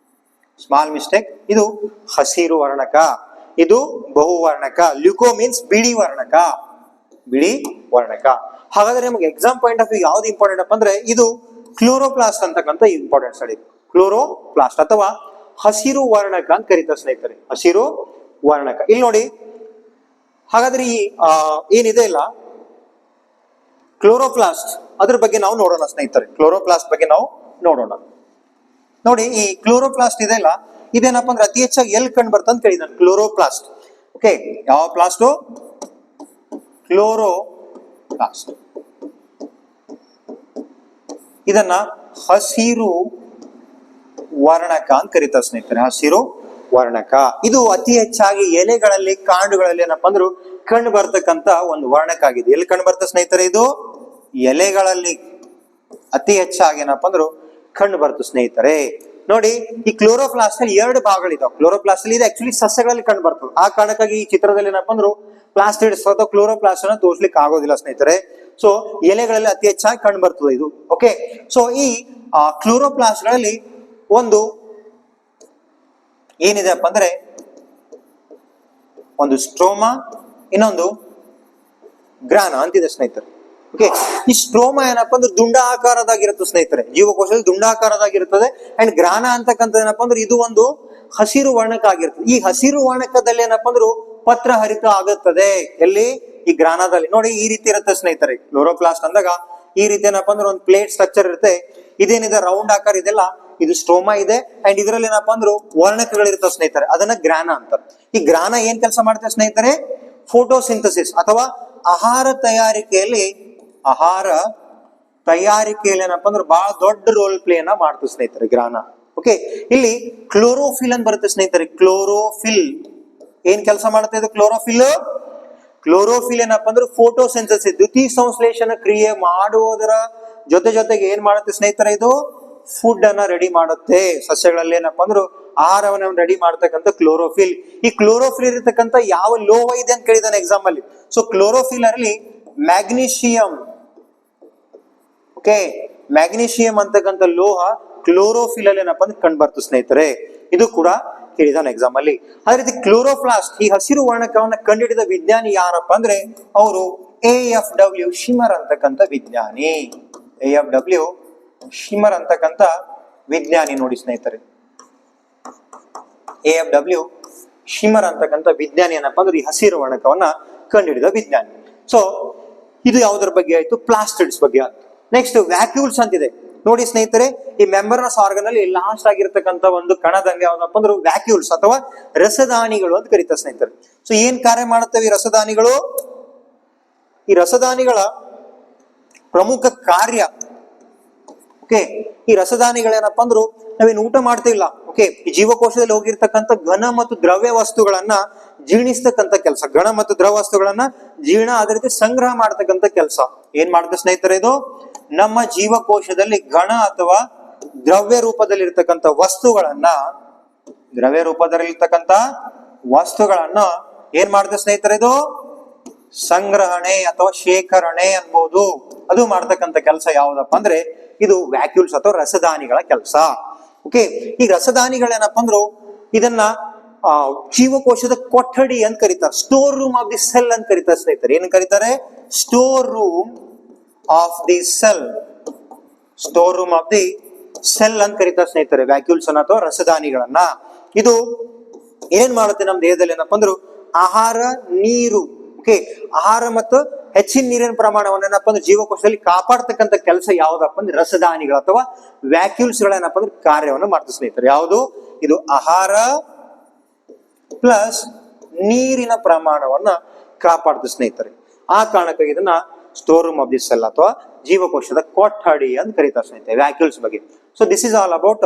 ಸ್ಮಾಲ್ ಮಿಸ್ಟೇಕ್, ಇದು ಹಸಿರು ವರ್ಣಕ, ಇದು ಬಹುವರ್ಣಕ. ಲ್ಯೂಕೋ ಮೀನ್ಸ್ ಬಿಳಿ ವರ್ಣಕ. ಹಾಗಾದ್ರೆ ನಮಗೆ ಎಕ್ಸಾಮ್ ಪಾಯಿಂಟ್ ಆಫ್ ವ್ಯೂ ಯಾವ್ದು ಇಂಪಾರ್ಟೆಂಟ್ ಅಪ್ಪ ಅಂದ್ರೆ ಇದು ಕ್ಲೋರೋಪ್ಲಾಸ್ಟ್ ಅಂತಕ್ಕಂಥ ಇಂಪಾರ್ಟೆಂಟ್ ಸ್ಟಡಿ. ಕ್ಲೋರೋಪ್ಲಾಸ್ಟ್ ಅಥವಾ ಹಸಿರು ವರ್ಣಕ ಅಂತ ಕರೀತಾರೆ ಸ್ನೇಹಿತರೆ. ಹಸಿರು ವರ್ಣಕ. ಇಲ್ಲಿ ನೋಡಿ, ಹಾಗಾದ್ರೆ ಈ ಏನಿದೆ ಇಲ್ಲ ಕ್ಲೋರೋಪ್ಲಾಸ್ಟ್, ಅದ್ರ ಬಗ್ಗೆ ನಾವು ನೋಡೋಣ ಸ್ನೇಹಿತರೆ. ಕ್ಲೋರೋಪ್ಲಾಸ್ಟ್ ಬಗ್ಗೆ ನಾವು ನೋಡೋಣ. ನೋಡಿ, ಈ ಕ್ಲೋರೋಪ್ಲಾಸ್ಟ್ ಇದೆ ಇಲ್ಲ, ಇದೇನಪ್ಪ ಅಂದ್ರೆ ಅತಿ ಹೆಚ್ಚಾಗಿ ಎಲ್ಲಿ ಕಂಡು ಬರ್ತಂತ ಕೇಳಿದಾನೆ. ಕ್ಲೋರೋಪ್ಲಾಸ್ಟ್. ಓಕೆ, ಯಾವ ಪ್ಲಾಸ್ಟು? ಕ್ಲೋರೋಪ್ಲಾಸ್ಟ್. ಇದನ್ನ ಹಸಿರು ವರ್ಣಕ ಅಂತ ಕರೀತಾರೆ ಸ್ನೇಹಿತರೆ. ಹಸಿರು ವರ್ಣಕ. ಇದು ಅತಿ ಹೆಚ್ಚಾಗಿ ಎಲೆಗಳಲ್ಲಿ, ಕಾಂಡುಗಳಲ್ಲಿ ಏನಪ್ಪಾ ಅಂದ್ರು ಕಂಡು ಬರ್ತಕ್ಕಂತ ಒಂದು ವರ್ಣಕ ಆಗಿದೆ. ಎಲ್ಲಿ ಕಂಡು ಬರ್ತದೆ ಸ್ನೇಹಿತರೆ? ಇದು ಎಲೆಗಳಲ್ಲಿ ಅತಿ ಹೆಚ್ಚಾಗಿ ಏನಪ್ಪಾ ಅಂದ್ರು ಕಂಡು ಬರ್ತದೆ ಸ್ನೇಹಿತರೆ. ನೋಡಿ, ಈ ಕ್ಲೋರೋಪ್ಲಾಸ್ಟ್ ಅಲ್ಲಿ 2 ಭಾಗಗಳಿದಾವೆ. ಕ್ಲೋರೋಪ್ಲಾಸ್ಟ್ ಅಲ್ಲಿ ಇದೆ ಆಕ್ಚುಲಿ ಸಸ್ಯಗಳಲ್ಲಿ ಕಂಡು ಬರ್ತದೆ. ಆ ಕಾರಣಕ್ಕಾಗಿ ಈ ಚಿತ್ರದಲ್ಲಿ ಏನಪ್ಪಾ ಅಂದ್ರು ಪ್ಲಾಸ್ಟಿಡ್ಸ್ ಅಥವಾ ಕ್ಲೋರೋಪ್ಲಾಸ್ಟ್ ಅನ್ನ ತೋರಿಸ್ಲಿಕ್ಕೆ ಆಗೋದಿಲ್ಲ ಸ್ನೇಹಿತರೆ. ಸೊ ಎಲೆಗಳಲ್ಲಿ ಅತಿ ಹೆಚ್ಚಾಗಿ ಕಂಡು ಬರ್ತದೆ ಇದು. ಓಕೆ, ಸೊ ಈ ಕ್ಲೋರೋಪ್ಲಾಸ್ಟ್ ಗಳಲ್ಲಿ ಒಂದು ಏನಿದೆ ಅಪ್ಪ ಅಂದ್ರೆ ಒಂದು ಸ್ಟ್ರೋಮಾ, ಇನ್ನೊಂದು ಗ್ರಾನ ಅಂತಿದೆ ಸ್ನೇಹಿತರೆ. ಓಕೆ, ಈ ಸ್ಟ್ರೋಮಾ ಏನಪ್ಪಾ ಅಂದ್ರೆ ದುಂಡಾಕಾರದಾಗಿರುತ್ತೆ ಸ್ನೇಹಿತರೆ. ಜೀವಕೋಶದಲ್ಲಿ ದುಂಡಾಕಾರದಾಗಿರುತ್ತದೆ. ಅಂಡ್ ಗ್ರಾನ ಅಂತಕ್ಕಂಥ ಏನಪ್ಪಾ ಅಂದ್ರೆ ಇದು ಒಂದು ಹಸಿರು ವರ್ಣಕ ಆಗಿರ್ತದೆ. ಈ ಹಸಿರು ವರ್ಣಕದಲ್ಲಿ ಏನಪ್ಪಾ ಅಂದ್ರು ಪತ್ರ ಹರಿತ ಆಗುತ್ತದೆ. ಎಲ್ಲಿ? ಈ ಗ್ರಾನದಲ್ಲಿ. ನೋಡಿ, ಈ ರೀತಿ ಇರುತ್ತೆ ಸ್ನೇಹಿತರೆ. ಕ್ಲೋರೋಪ್ಲಾಸ್ಟ್ ಅಂದಾಗ ಈ ರೀತಿ ಏನಪ್ಪಾ ಅಂದ್ರೆ ಒಂದು ಪ್ಲೇಟ್ ಸ್ಟ್ರಕ್ಚರ್ ಇರುತ್ತೆ. ಇದೇನಿದೆ ರೌಂಡ್ ಆಕಾರ ಇದೆಲ್ಲ, ಇದು ಸ್ಟ್ರೋಮಾ ಇದೆ. ಅಂಡ್ ಇದರಲ್ಲಿ ಏನಪ್ಪಾ ಅಂದ್ರು ವರ್ಣಕಗಳಿರ್ತವೆ ಸ್ನೇಹಿತರೆ. ಅದನ್ನ ಗ್ರಾನ ಅಂತಾರೆ. ಈ ಗ್ರಾನ ಏನ್ ಕೆಲಸ ಮಾಡುತ್ತೆ ಸ್ನೇಹಿತರೆ? ಫೋಟೋಸಿಂಥಸಿಸ್ ಅಥವಾ ಆಹಾರ ತಯಾರಿಕೆಯಲ್ಲಿ ಏನಪ್ಪಾ ಅಂದ್ರೆ ಬಹಳ ದೊಡ್ಡ ರೋಲ್ ಪ್ಲೇನ ಮಾಡ್ತದೆ ಸ್ನೇಹಿತರೆ ಗ್ರಾನ. ಓಕೆ, ಇಲ್ಲಿ ಕ್ಲೋರೋಫಿಲ್ ಅಂತ ಬರುತ್ತೆ ಸ್ನೇಹಿತರೆ. ಕ್ಲೋರೋಫಿಲ್ ಏನ್ ಕೆಲಸ ಮಾಡುತ್ತೆ? ಇದು ಕ್ಲೋರೋಫಿಲ್ ಏನಪ್ಪಾ ಅಂದ್ರೆ ಫೋಟೋಸಿಂಥಸಿಸ್, ದ್ಯುತಿ ಸಂಶ್ಲೇಷಣ ಕ್ರಿಯೆ ಮಾಡುವುದರ ಜೊತೆಗೆ ಏನ್ ಮಾಡುತ್ತೆ ಸ್ನೇಹಿತರೆ? ಇದು ಫುಡ್ ಅನ್ನ ರೆಡಿ ಮಾಡುತ್ತೆ. ಸಸ್ಯಗಳಲ್ಲಿ ಏನಪ್ಪಾ ಅಂದ್ರು ಆಹಾರವನ್ನು ರೆಡಿ ಮಾಡ್ತಕ್ಕಂಥ ಕ್ಲೋರೋಫಿಲ್. ಈ ಕ್ಲೋರೋಫಿಲ್ ಇರತಕ್ಕಂಥ ಯಾವ ಲೋಹ ಇದೆ ಅಂತ ಕೇಳಿದಾನೆ ಎಕ್ಸಾಮ್ ಅಲ್ಲಿ. ಸೊ ಕ್ಲೋರೋಫಿಲ್ ಅಲ್ಲಿ ಮ್ಯಾಗ್ನೀಷಿಯಂ, ಓಕೆ, ಮ್ಯಾಗ್ನೀಷಿಯಂ ಅಂತಕ್ಕಂಥ ಲೋಹ ಕ್ಲೋರೋಫಿಲ್ ಅಲ್ಲಿ ಏನಪ್ಪಾ ಅಂದ್ರೆ ಕಂಡು ಬರ್ತು ಸ್ನೇಹಿತರೆ. ಇದು ಕೂಡ ಕೇಳಿದಾನೆ ಎಕ್ಸಾಮ್ ಅಲ್ಲಿ. ಅದೇ ರೀತಿ ಕ್ಲೋರೋಪ್ಲಾಸ್ಟ್, ಈ ಹಸಿರು ವರ್ಣಕವನ್ನ ಕಂಡುಹಿಡಿದ ವಿಜ್ಞಾನಿ ಯಾರಪ್ಪ ಅಂದ್ರೆ ಅವರು AFW ಶಿಮರ್ ಅಂತಕ್ಕಂಥ ವಿಜ್ಞಾನಿ. AFW ಶಿಮರ್ ಅಂತಕ್ಕಂಥ ವಿಜ್ಞಾನಿ ನೋಡಿ ಸ್ನೇಹಿತರೆ. AFW ಶಿಮರ್ ಅಂತಕ್ಕಂಥ ವಿಜ್ಞಾನಿ ಏನಪ್ಪಾ ಅಂದ್ರೆ ಈ ಹಸಿರು ವರ್ಣಕವನ್ನ ಕಂಡುಹಿಡಿದ ವಿಜ್ಞಾನಿ. ಸೊ ಇದು ಯಾವುದರ ಬಗ್ಗೆ ಆಯ್ತು? ಪ್ಲಾಸ್ಟಿಡ್ಸ್ ಬಗ್ಗೆ ಆಯ್ತು. ನೆಕ್ಸ್ಟ್ ವ್ಯಾಕ್ಯೂಲ್ಸ್ ಅಂತಿದೆ ನೋಡಿ ಸ್ನೇಹಿತರೆ. ಈ ಮೆಂಬರ್ನಸ್ ಆರ್ಗನ್ ಅಲ್ಲಿ ಲಾಸ್ಟ್ ಆಗಿರ್ತಕ್ಕಂಥ ಒಂದು ಕಣದಂಗ ಯಾವ್ದಪ್ಪ ಅಂದ್ರೆ ವ್ಯಾಕ್ಯೂಲ್ಸ್ ಅಥವಾ ರಸದಾನಿಗಳು ಅಂತ ಕರೀತಾರೆ ಸ್ನೇಹಿತರೆ. ಸೊ ಏನ್ ಕಾರ್ಯ ಮಾಡುತ್ತವೆ ಈ ರಸದಾನಿಗಳು? ಈ ರಸದಾನಿಗಳ ಪ್ರಮುಖ ಕಾರ್ಯ, ಓಕೆ, ಈ ರಸದಾನಿಗಳೇನಪ್ಪ ಅಂದ್ರು ನಾವೇನು ಊಟ ಮಾಡ್ತಿಲ್ಲ, ಓಕೆ, ಈ ಜೀವಕೋಶದಲ್ಲಿ ಹೋಗಿರ್ತಕ್ಕಂಥ ಘನ ಮತ್ತು ದ್ರವ್ಯ ವಸ್ತುಗಳನ್ನ ಜೀರ್ಣಿಸ್ತಕ್ಕಂಥ ಕೆಲಸ, ಘನ ಮತ್ತು ದ್ರವ ವಸ್ತುಗಳನ್ನ ಜೀರ್ಣ ಅದೇ ರೀತಿ ಸಂಗ್ರಹ ಮಾಡ್ತಕ್ಕಂಥ ಕೆಲಸ ಏನ್ ಮಾಡುತ್ತೆ ಸ್ನೇಹಿತರೆ? ಇದು ನಮ್ಮ ಜೀವಕೋಶದಲ್ಲಿ ಘನ ಅಥವಾ ದ್ರವ್ಯ ರೂಪದಲ್ಲಿರ್ತಕ್ಕಂಥ ವಸ್ತುಗಳನ್ನ ಏನ್ ಮಾಡುತ್ತೆ ಸ್ನೇಹಿತರೆ? ಇದು ಸಂಗ್ರಹಣೆ ಅಥವಾ ಶೇಖರಣೆ ಅನ್ಬೋದು. ಅದು ಮಾಡ್ತಕ್ಕಂಥ ಕೆಲಸ ಯಾವ್ದಪ್ಪ ಅಂದ್ರೆ ಇದು ವ್ಯಾಕ್ಯೂಲ್ಸ್ ಅಥವಾ ರಸದಾನಿಗಳ ಕೆಲಸ. ಓಕೆ, ಈ ರಸದಾನಿಗಳೇನಪ್ಪ ಅಂದ್ರು ಇದನ್ನ ಜೀವಕೋಶದ ಕೊಠಡಿ ಅಂತ ಕರೀತಾರೆ. Store room of the cell ಅಂತ ಕರೀತಾರೆ ಸ್ನೇಹಿತರೆ. ಏನ್ ಕರೀತಾರೆ? Store room of the cell. Store room of the cell ಅಂತ ಕರೀತಾರೆ ಸ್ನೇಹಿತರೆ ವ್ಯಾಕ್ಯೂಲ್ಸ್ ಅನ್ನ ಅಥವಾ ರಸದಾನಿಗಳನ್ನ. ಇದು ಏನ್ ಮಾಡುತ್ತೆ ನಮ್ಮ ದೇಹದಲ್ಲಿ ಏನಪ್ಪ ಅಂದ್ರು ಆಹಾರ, ನೀರು, ಓಕೆ, ಆಹಾರ ಮತ್ತು ಹೆಚ್ಚಿನ ನೀರಿನ ಪ್ರಮಾಣವನ್ನು ಏನಪ್ಪ ಅಂದ್ರೆ ಜೀವಕೋಶದಲ್ಲಿ ಕಾಪಾಡ್ತಕ್ಕಂಥ ಕೆಲಸ ಯಾವ್ದಪ್ಪ ಅಂದ್ರೆ ರಸದಾನಿಗಳು ಅಥವಾ ವ್ಯಾಕ್ಯೂಲ್ಸ್ ಗಳೇನಪ್ಪ ಅಂದ್ರೆ ಕಾರ್ಯವನ್ನು ಮಾಡ್ತಾರೆ ಸ್ನೇಹಿತರೆ. ಯಾವುದು? ಇದು ಆಹಾರ ಪ್ಲಸ್ ನೀರಿನ ಪ್ರಮಾಣವನ್ನ ಕಾಪಾಡ್ತದೆ ಸ್ನೇಹಿತರೆ. ಆ ಕಾರಣಕ್ಕಾಗಿ ಇದನ್ನ store room of the cell ಅಥವಾ ಜೀವಕೋಶದ ಕೊಠಡಿ ಅಂತ ಕರೀತಾರೆ ಸ್ನೇಹಿತರೆ ವ್ಯಾಕ್ಯೂಲ್ಸ್ ಬಗ್ಗೆ. So this is all about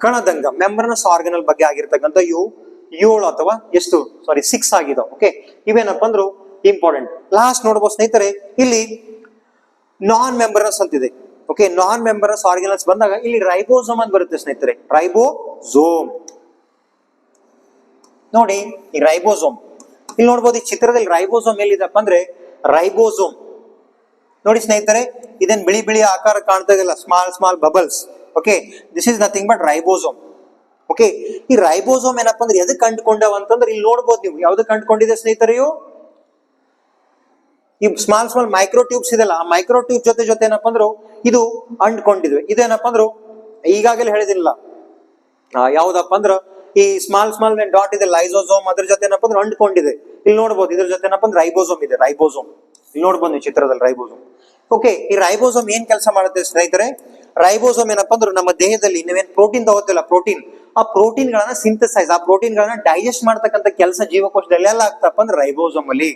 ಕಣದಂಗ ಮೆಂಬ್ರನಸ್ ಆರ್ಗನಲ್ ಬಗ್ಗೆ ಆಗಿರ್ತಕ್ಕಂಥ ಇವು 7 ಅಥವಾ 6 ಆಗಿದಾವೆ. ಓಕೆ, ಇವೇನಪ್ಪ ಅಂದ್ರು ಇಂಪಾರ್ಟೆಂಟ್. ಲಾಸ್ಟ್ ನೋಡ್ಬೋದು ಸ್ನೇಹಿತರೆ, ಇಲ್ಲಿ ನಾನ್ ಮೆಂಬ್ರನಸ್ ಅಂತಿದೆ. ಓಕೆ, ನಾನ್ ಮೆಂಬ್ರನಸ್ ಆರ್ಗನಲ್ಸ್ ಬಂದಾಗ ಇಲ್ಲಿ ರೈಬೋಸೋಮ್ ಅಂತ ಬರುತ್ತೆ ಸ್ನೇಹಿತರೆ. ರೈಬೋಸೋಮ್ ನೋಡಿ, ಈ ರೈಬೋಸೋಮ್ ಇಲ್ಲಿ ನೋಡ್ಬೋದು. ಈ ಚಿತ್ರದಲ್ಲಿ ರೈಬೋಸೋಮ್ ಎಲ್ಲಿದಪ್ಪ ಅಂದ್ರೆ ರೈಬೋಸೋಮ್ ನೋಡಿ ಸ್ನೇಹಿತರೆ, ಇದೇನ್ ಬಿಳಿ ಬಿಳಿ ಆಕಾರ ಕಾಣ್ತಾ ಇದೆಯಲ್ಲ, small bubbles. Okay, this is nothing but ribosome. Okay, ಈ ರೈಬೋಸೋಮ್ ಏನಪ್ಪ ಅಂದ್ರೆ ಎದಕ್ ಕಂಡುಕೊಂಡವ ಅಂತಂದ್ರೆ ಇಲ್ಲಿ ನೋಡ್ಬೋದು ನೀವು. ಯಾವ್ದಕ್ ಕಂಡುಕೊಂಡಿದೆ ಸ್ನೇಹಿತರೆ? ಈ ಸ್ಮಾಲ್ ಮೈಕ್ರೋ ಟ್ಯೂಬ್ಸ್ ಇದೆಲ್ಲ, ಆ ಮೈಕ್ರೋ ಟ್ಯೂಬ್ ಜೊತೆ ಏನಪ್ಪ ಅಂದ್ರು ಇದು ಅಂಟ್ಕೊಂಡಿದ್ವಿ. ಇದೇನಪ್ಪ ಅಂದ್ರು ಈಗಾಗಲೇ ಹೇಳಿದಿಲ್ಲ, ಯಾವ್ದಪ್ಪ ಅಂದ್ರ ಈ ಸ್ಮಾಲ್ ಡಾಟ್ ಇದೆ ಲೈಸೋಸೋಮ್, ಅದ್ರ ಜೊತೆ ಏನಪ್ಪ ಅಂದ್ರೆ ಅಂಟ್ಕೊಂಡಿದೆ. ಇಲ್ಲಿ ನೋಡ್ಬೋದು ಇದ್ರ ಜೊತೆ ಏನಪ್ಪ ಅಂದ್ರೆ ರೈಬೋಸೋಮ್ ಇದೆ. ರೈಬೋಸೋಮ್ ಇಲ್ಲಿ ನೋಡ್ಬೋದು ನೀವು ಚಿತ್ರದಲ್ಲಿ ರೈಬೋಸೋಮ್. ಓಕೆ, ಈ ರೈಬೋಸೋಮ್ ಏನ್ ಕೆಲಸ ಮಾಡುತ್ತೆ ಸ್ನೇಹಿತರೆ? ರೈಬೋಸೋಮ್ ಏನಪ್ಪ ಅಂದ್ರೆ ನಮ್ಮ ದೇಹದಲ್ಲಿ ನೀವೇನ್ ಪ್ರೋಟೀನ್ ತಗೋತಿಲ್ಲ, ಆ ಪ್ರೋಟೀನ್ ಗಳನ್ನ ಸಿಂಥಸೈಸ್, ಆ ಪ್ರೋಟೀನ್ ಗಳನ್ನ ಡೈಜೆಸ್ಟ್ ಮಾಡ್ತಕ್ಕಂಥ ಕೆಲಸ ಜೀವಕೋಶದಲ್ಲಿ ಎಲ್ಲ ಆಗ್ತಪ್ಪ ಅಂದ್ರೆ ರೈಬೋಸೋಮ್ ಅಲ್ಲಿ.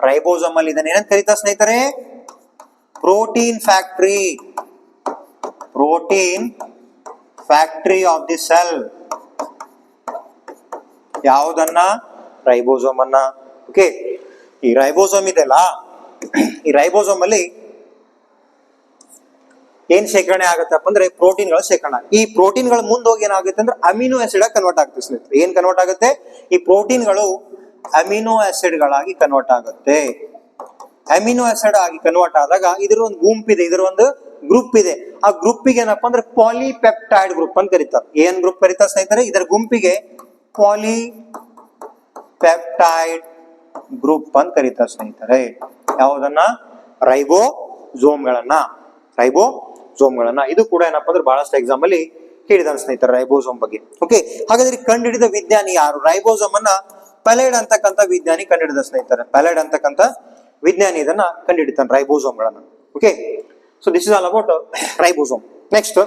ರೈಬೋಸೋಮ್ ಅಲ್ಲಿ ಇದನ್ನ ಏನಂತ ಕರೀತಾರೆ ಸ್ನೇಹಿತರೆ? Protein factory of the cell. ಯಾವುದನ್ನ? ರೈಬೋಸೋಮ್ ಅನ್ನ. ಓಕೆ, ಈ ರೈಬೋಸೋಮ್ ಇದೆಲ್ಲ, ಈ ರೈಬೋಸೋಮ್ ಅಲ್ಲಿ ಏನ್ ಶೇಖರಣೆ ಆಗುತ್ತಪ್ಪ ಅಂದ್ರೆ ಪ್ರೋಟೀನ್ಗಳ ಶೇಖರಣೆ. ಈ ಪ್ರೋಟೀನ್ಗಳ ಮುಂದೋಗಿ ಏನಾಗುತ್ತೆ ಅಂದ್ರೆ ಅಮಿನೋ ಆಸಿಡ್ ಆಗಿ ಕನ್ವರ್ಟ್ ಆಗುತ್ತೆ ಸ್ನೇಹಿತರೆ. ಏನ್ ಕನ್ವರ್ಟ್ ಆಗುತ್ತೆ? ಈ ಪ್ರೋಟೀನ್ಗಳು ಅಮಿನೋ ಆಸಿಡ್ ಗಳಾಗಿ ಕನ್ವರ್ಟ್ ಆಗುತ್ತೆ. ಅಮಿನೋ ಆಸಿಡ್ ಆಗಿ ಕನ್ವರ್ಟ್ ಆದಾಗ ಇದರ ಒಂದು ಗುಂಪಿದೆ, ಇದರ ಒಂದು ಗ್ರೂಪ್ ಇದೆ. ಆ ಗ್ರೂಪಿಗೆ ಏನಪ್ಪಾ ಅಂದ್ರೆ ಪಾಲಿಪೆಪ್ಟೈಡ್ ಗ್ರೂಪ್ ಅಂತ ಕರೀತಾರೆ. ಏನ್ ಗ್ರೂಪ್ ಕರೀತಾರೆ ಸ್ನೇಹಿತರೆ? ಇದರ ಗುಂಪಿಗೆ ಪಾಲಿಪೆಪ್ಟೈಡ್ ಗ್ರೂಪ್ ಅಂತ ಕರೀತಾರೆ ಸ್ನೇಹಿತರೆ. ಯಾವುದನ್ನ? ರೈಬೋಸೋಮ್ಗಳನ್ನ. ಇದು ಕೂಡ ಏನಪ್ಪಾ ಅಂದ್ರೆ ಬಹಳಷ್ಟು ಎಕ್ಸಾಮ್ ಅಲ್ಲಿ ಕೇಳಿದಾನೆ ಸ್ನೇಹಿತರೆ ರೈಬೋಸೋಮ್ ಬಗ್ಗೆ. ಓಕೆ, ಹಾಗಾದ್ರೆ ಕಂಡುಹಿಡಿದ ವಿಜ್ಞಾನಿ ಯಾರು? ರೈಬೋಸೋಮ್ ಅನ್ನ ಪೆಲೆಡ್ ಅಂತಕ್ಕಂಥ ವಿಜ್ಞಾನಿ ಕಂಡುಹಿಡಿದ ಸ್ನೇಹಿತರೆ. ಪೆಲೆಡ್ ಅಂತಕ್ಕಂಥ ವಿಜ್ಞಾನಿ ಇದನ್ನ ಕಂಡುಹಿಡಿತಾನೆ ರೈಬೋಸೋಮ್ಗಳನ್ನ. Okay, so this is all about ribosome. Next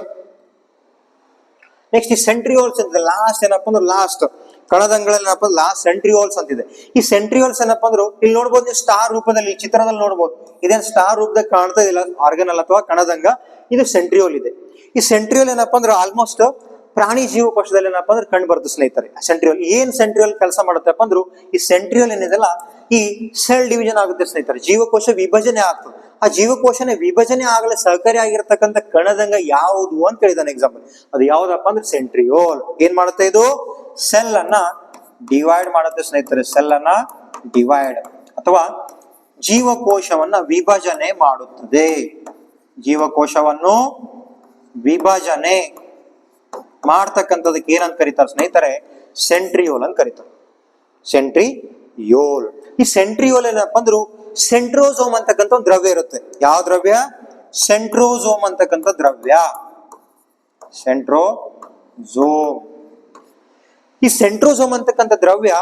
ಈ ಸೆಂಟ್ರಿಯೋಲ್ಸ್ ಅಂತ ಲಾಸ್ಟ್ ಏನಪ್ಪ ಅಂದ್ರೆ ಲಾಸ್ಟ್ ಕಣದಂಗಳಲ್ಲಿ ಏನಪ್ಪ ಲಾಸ್ಟ್ ಸೆಂಟ್ರಿಯೋಲ್ಸ್ ಅಂತಿದೆ. ಈ ಸೆಂಟ್ರಿಯೋಲ್ಸ್ ಏನಪ್ಪ ಅಂದ್ರು ಇಲ್ಲಿ ನೋಡ್ಬೋದು ನೀವು ಸ್ಟಾರ್ ರೂಪದಲ್ಲಿ, ಚಿತ್ರದಲ್ಲಿ ನೋಡ್ಬೋದು. ಇದೇನು ಸ್ಟಾರ್ ರೂಪದಾಗ ಕಾಣ್ತಾ ಇಲ್ಲ ಆರ್ಗನಲ್ ಅಥವಾ ಕಣದಂಗ, ಇದು ಸೆಂಟ್ರಿಯೋಲ್ ಇದೆ. ಈ ಸೆಂಟ್ರಿಯೋಲ್ ಏನಪ್ಪ ಅಂದ್ರೆ ಆಲ್ಮೋಸ್ಟ್ ಪ್ರಾಣಿ ಜೀವಕೋಶದಲ್ಲಿ ಏನಪ್ಪ ಅಂದ್ರೆ ಕಂಡು ಬರುತ್ತೆ ಸ್ನೇಹಿತರೆ. ಸೆಂಟ್ರಿಯೋಲ್ ಕೆಲಸ ಮಾಡುತ್ತಪ್ಪ ಅಂದ್ರು ಈ ಸೆಂಟ್ರಿಯೋಲ್ ಏನಿದೆಲ್ಲ ಈ ಸೆಲ್ ಡಿವಿಷನ್ ಆಗುತ್ತೆ ಸ್ನೇಹಿತರೆ. ಜೀವಕೋಶ ವಿಭಜನೆ ಆಗ್ತದೆ. ಆ ಆ ಜೀವಕೋಶನ ವಿಭಜನೆ ಆಗಲು ಸಹಕಾರಿಯಾಗಿರ್ತಕ್ಕಂಥ ಕಣದಂಗ ಯಾವುದು ಅಂತ ಹೇಳಿದಾನೆ ಎಕ್ಸಾಂಪಲ್. ಅದು ಯಾವ್ದಪ್ಪ ಅಂದ್ರೆ ಸೆಂಟ್ರಿಯೋಲ್. ಏನ್ ಮಾಡುತ್ತೆ ಇದು? ಸೆಲ್ ಅನ್ನ ಡಿವೈಡ್ ಮಾಡುತ್ತೆ ಸ್ನೇಹಿತರೆ. ಸೆಲ್ ಅನ್ನ ಡಿವೈಡ್ ಅಥವಾ ಜೀವಕೋಶವನ್ನ ವಿಭಜನೆ ಮಾಡುತ್ತದೆ. ಜೀವಕೋಶವನ್ನು ವಿಭಜನೆ ಮಾಡ್ತಕ್ಕಂಥದಕ್ಕೆ ಏನಂತ ಕರೀತಾರೆ ಸ್ನೇಹಿತರೆ? ಸೆಂಟ್ರಿಯೋಲ್ ಅಂತ ಕರೀತಾರೆ. ಸೆಂಟ್ರಿಯೋಲ್. ಈ ಸೆಂಟ್ರಿಯೋಲ್ ಏನಪ್ಪ ಅಂದ್ರು ಸೆಂಟ್ರೋಸೋಮ್ ಅಂತಕ್ಕಂಥ ಒಂದು ದ್ರವ್ಯ ಇರುತ್ತೆ. ಯಾವ ದ್ರವ್ಯ? ಸೆಂಟ್ರೋಸೋಮ್ ಅಂತಕ್ಕಂಥ ದ್ರವ್ಯ. ಸೆಂಟ್ರೋಸೋಮ್. ಈ ಸೆಂಟ್ರೋಸೋಮ್ ಅಂತಕ್ಕಂಥ ದ್ರವ್ಯ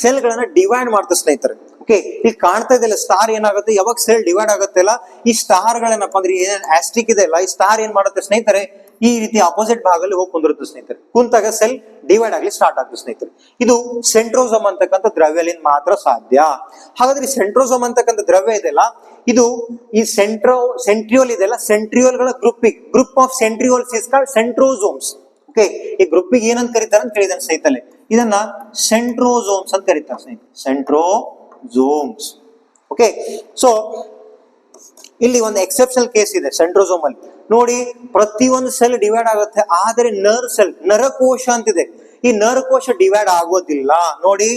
ಸೆಲ್ ಗಳನ್ನ ಡಿವೈಡ್ ಮಾಡ್ತಾರೆ ಸ್ನೇಹಿತರೆ. ಓಕೆ, ಇಲ್ಲಿ ಕಾಣ್ತಾ ಇದೆಯಲ್ಲ ಸ್ಟಾರ್ ಏನಾಗುತ್ತೆ? ಯಾವಾಗ ಸೆಲ್ ಡಿವೈಡ್ ಆಗುತ್ತೆ ಅಲ್ಲ, ಈ ಸ್ಟಾರ್ ಗಳೇನಪ್ಪ ಅಂದ್ರೆ ಏನ್ ಆಸ್ಟಿಕ್ ಇದೆ ಅಲ್ಲ, ಈ ಸ್ಟಾರ್ ಏನ್ ಮಾಡುತ್ತೆ ಸ್ನೇಹಿತರೆ? ಈ ರೀತಿ ಅಪೋಸಿಟ್ ಭಾಗದಲ್ಲಿ ಹೋಗಿ ಕುಂದಿರುತ್ತೆ ಸ್ನೇಹಿತರೆ. ಕುಂತಾಗ ಸೆಲ್ ಡಿವೈಡ್ ಆಗ್ಲಿ ಸ್ಟಾರ್ಟ್ ಆಗ್ತದೆ ಸ್ನೇಹಿತರೆ. ಇದು ಸೆಂಟ್ರೋಸೋಮ್ ಅಂತಕ್ಕಂಥ ದ್ರವ್ಯಲಿಂದ ಮಾತ್ರ ಸಾಧ್ಯ. ಹಾಗಾದ್ರೆ ಈ ಸೆಂಟ್ರೋಸೋಮ್ ಅಂತಕ್ಕಂಥ ದ್ರವ್ಯ ಇದೆಲ್ಲ, ಇದು ಈ ಸೆಂಟ್ರಿಯೋಲ್ ಇದೆಲ್ಲ, ಸೆಂಟ್ರಿಯೋಲ್ಗಳ group of centrioles is called centrosomes. Okay, ಈ ಗ್ರೂಪಿಗೆ ಏನಂತ ಕರೀತಾರೆ ಅಂತ ಕೇಳಿದಾನೆ ಸ್ನೇಹಿತರೆ. ಇದನ್ನ ಸೆಂಟ್ರೋಸೋಮ್ಸ್ ಅಂತ ಕರೀತಾರೆ ಸ್ನೇಹಿತರೆ. ಸೆಂಟ್ರೋಸೋಮ್ಸ್. ಓಕೆ, ಸೊ ಇಲ್ಲಿ ಒಂದು ಎಕ್ಸೆಪ್ಷನಲ್ ಕೇಸ್ ಇದೆ ಸೆಂಟ್ರೋಸೋಮ್ ಅಲ್ಲಿ. ನೋಡಿ, ಪ್ರತಿಯೊಂದು ಸೆಲ್ ಡಿವೈಡ್ ಆಗುತ್ತೆ, ಆದರೆ ನರಕೋಶ ಅಂತಿದೆ. ಈ ನರಕೋಶ ಡಿವೈಡ್ ಆಗೋದಿಲ್ಲ. ನೋಡಿ,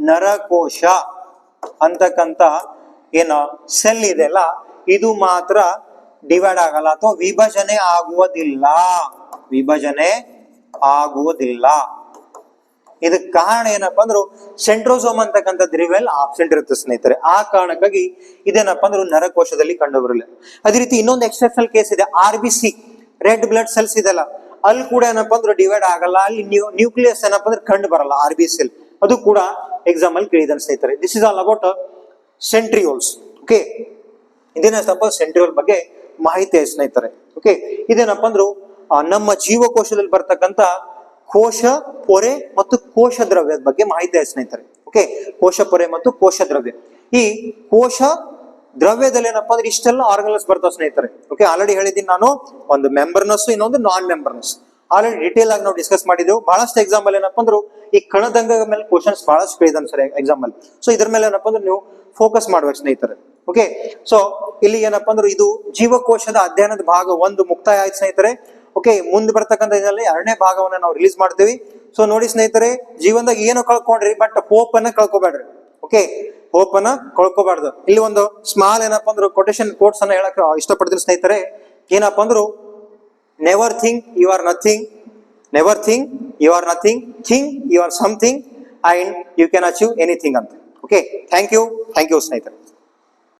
ನರಕೋಶ ಅಂತಕ್ಕಂತ ಏನು ಸೆಲ್ ಇದೆಲ್ಲ, ಇದು ಮಾತ್ರ ಡಿವೈಡ್ ಆಗಲ್ಲ ಅಥವಾ ವಿಭಜನೆ ಆಗುವುದಿಲ್ಲ. ವಿಭಜನೆ ಆಗುವುದಿಲ್ಲ. ಇದಕ್ಕೆ ಕಾರಣ ಏನಪ್ಪಾ ಅಂದ್ರು ಸೆಂಟ್ರೋಸೋಮ್ ಅಂತಕ್ಕಂಥ ದ್ರವ್ಯ ಆಬ್ಸೆಂಟ್ ಇರುತ್ತೆ ಸ್ನೇಹಿತರೆ. ಆ ಕಾರಣಕ್ಕಾಗಿ ಇದೇನಪ್ಪ ಅಂದ್ರೆ ನರಕೋಶದಲ್ಲಿ ಕಂಡು ಬರಲ್ಲ. ಅದೇ ರೀತಿ ಇನ್ನೊಂದು ಎಕ್ಸೆಪ್ಷನಲ್ ಕೇಸ್ ಇದೆ, RBC, ರೆಡ್ ಬ್ಲಡ್ ಸೆಲ್ಸ್ ಇದೆಲ್ಲ, ಅಲ್ಲಿ ಕೂಡ ಏನಪ್ಪಾ ಅಂದ್ರೆ ಡಿವೈಡ್ ಆಗಲ್ಲ. ಅಲ್ಲಿ ನ್ಯೂಕ್ಲಿಯಸ್ ಏನಪ್ಪಾ ಅಂದ್ರೆ ಕಂಡು ಬರಲ್ಲ RBC ಅಲ್ಲಿ. ಅದು ಕೂಡ ಎಕ್ಸಾಮ್ ಅಲ್ಲಿ ಕೇಳಿದಾನೆ ಸ್ನೇಹಿತರೆ. This is all about centrioles. Okay, ಇದೇನಪ್ಪ ಸೆಂಟ್ರಿಯೋಲ್ ಬಗ್ಗೆ ಮಾಹಿತಿ ಸ್ನೇಹಿತರೆ. ಓಕೆ, ಇದೇನಪ್ಪ ಅಂದ್ರು ನಮ್ಮ ಜೀವಕೋಶದಲ್ಲಿ ಬರ್ತಕ್ಕಂಥ ಕೋಶ ಪೊರೆ ಮತ್ತು ಕೋಶ ದ್ರವ್ಯದ ಬಗ್ಗೆ ಮಾಹಿತಿ ಇದೆ ಸ್ನೇಹಿತರೆ. ಓಕೆ, ಕೋಶ ಪೊರೆ ಮತ್ತು ಕೋಶ ದ್ರವ್ಯ. ಈ ಕೋಶ ದ್ರವ್ಯದಲ್ಲಿ ಏನಪ್ಪಾ ಅಂದ್ರೆ ಇಷ್ಟೆಲ್ಲ ಆರ್ಗನಲ್ಸ್ ಬರ್ತಾವ ಸ್ನೇಹಿತರೆ. ಓಕೆ, ಆಲ್ರೆಡಿ ಹೇಳಿದ್ದೀನಿ ನಾನು, ಒಂದು ಮೆಂಬರ್ನಸ್, ಇನ್ನೊಂದು ನಾನ್ ಮೆಂಬರ್ನಸ್. ಆಲ್ರೆಡಿ ಡಿಟೇಲ್ ಆಗಿ ನಾವು ಡಿಸ್ಕಸ್ ಮಾಡಿದೆವು. ಬಹಳಷ್ಟು ಎಕ್ಸಾಮ್ ಅಲ್ಲಿ ಏನಪ್ಪಾ ಅಂದ್ರು ಈ ಕಣದಂಗ ಮೇಲೆ ಕ್ವಶನ್ಸ್ ಬಹಳಷ್ಟು ಕೇಳಿದಾನೆ ಸರ್ ಎಕ್ಸಾಮ್ ಅಲ್ಲಿ. ಸೊ ಇದ್ರ ಮೇಲೆ ಏನಪ್ಪಾ ಅಂದ್ರೆ ನೀವು ಫೋಕಸ್ ಮಾಡ್ಬೇಕು ಸ್ನೇಹಿತರೆ. ಓಕೆ, ಸೊ ಇಲ್ಲಿ ಏನಪ್ಪಾ ಅಂದ್ರೆ ಇದು ಜೀವಕೋಶದ ಅಧ್ಯಯನದ ಭಾಗ 1 ಮುಕ್ತಾಯ ಆಯ್ತು ಸ್ನೇಹಿತರೆ. ಓಕೆ, ಮುಂದೆ ಬರ್ತಕ್ಕಂಥ ಇದರಲ್ಲಿ 2ನೇ ಭಾಗವನ್ನ ನಾವು ರಿಲೀಸ್ ಮಾಡ್ತೀವಿ. ಸೊ ನೋಡಿ ಸ್ನೇಹಿತರೆ, ಜೀವನದಾಗ ಏನು ಕಳ್ಕೊಂಡ್ರಿ, ಬಟ್ ಹೋಪ್ ಅನ್ನ ಕಳ್ಕೊಬೇಡ್ರಿ. ಓಕೆ, ಹೋಪ್ ಅನ್ನ ಕಳ್ಕೊಬಾರ್ದು. ಇಲ್ಲಿ ಒಂದು ಸ್ಮಾಲ್ ಏನಪ್ಪಾ ಅಂದ್ರೆ ಕೊಟೇಶನ್ ಕೋಟ್ಸ್ ಅನ್ನ ಹೇಳಕ್ ಇಷ್ಟಪಡ್ತೀನಿ ಸ್ನೇಹಿತರೆ. ಏನಪ್ಪಾ ಅಂದ್ರು, never think you are nothing, never think you are nothing, think you are something and you can achieve anything ಅಂತ. ಓಕೆ, ಥ್ಯಾಂಕ್ ಯು ಸ್ನೇಹಿತರೆ.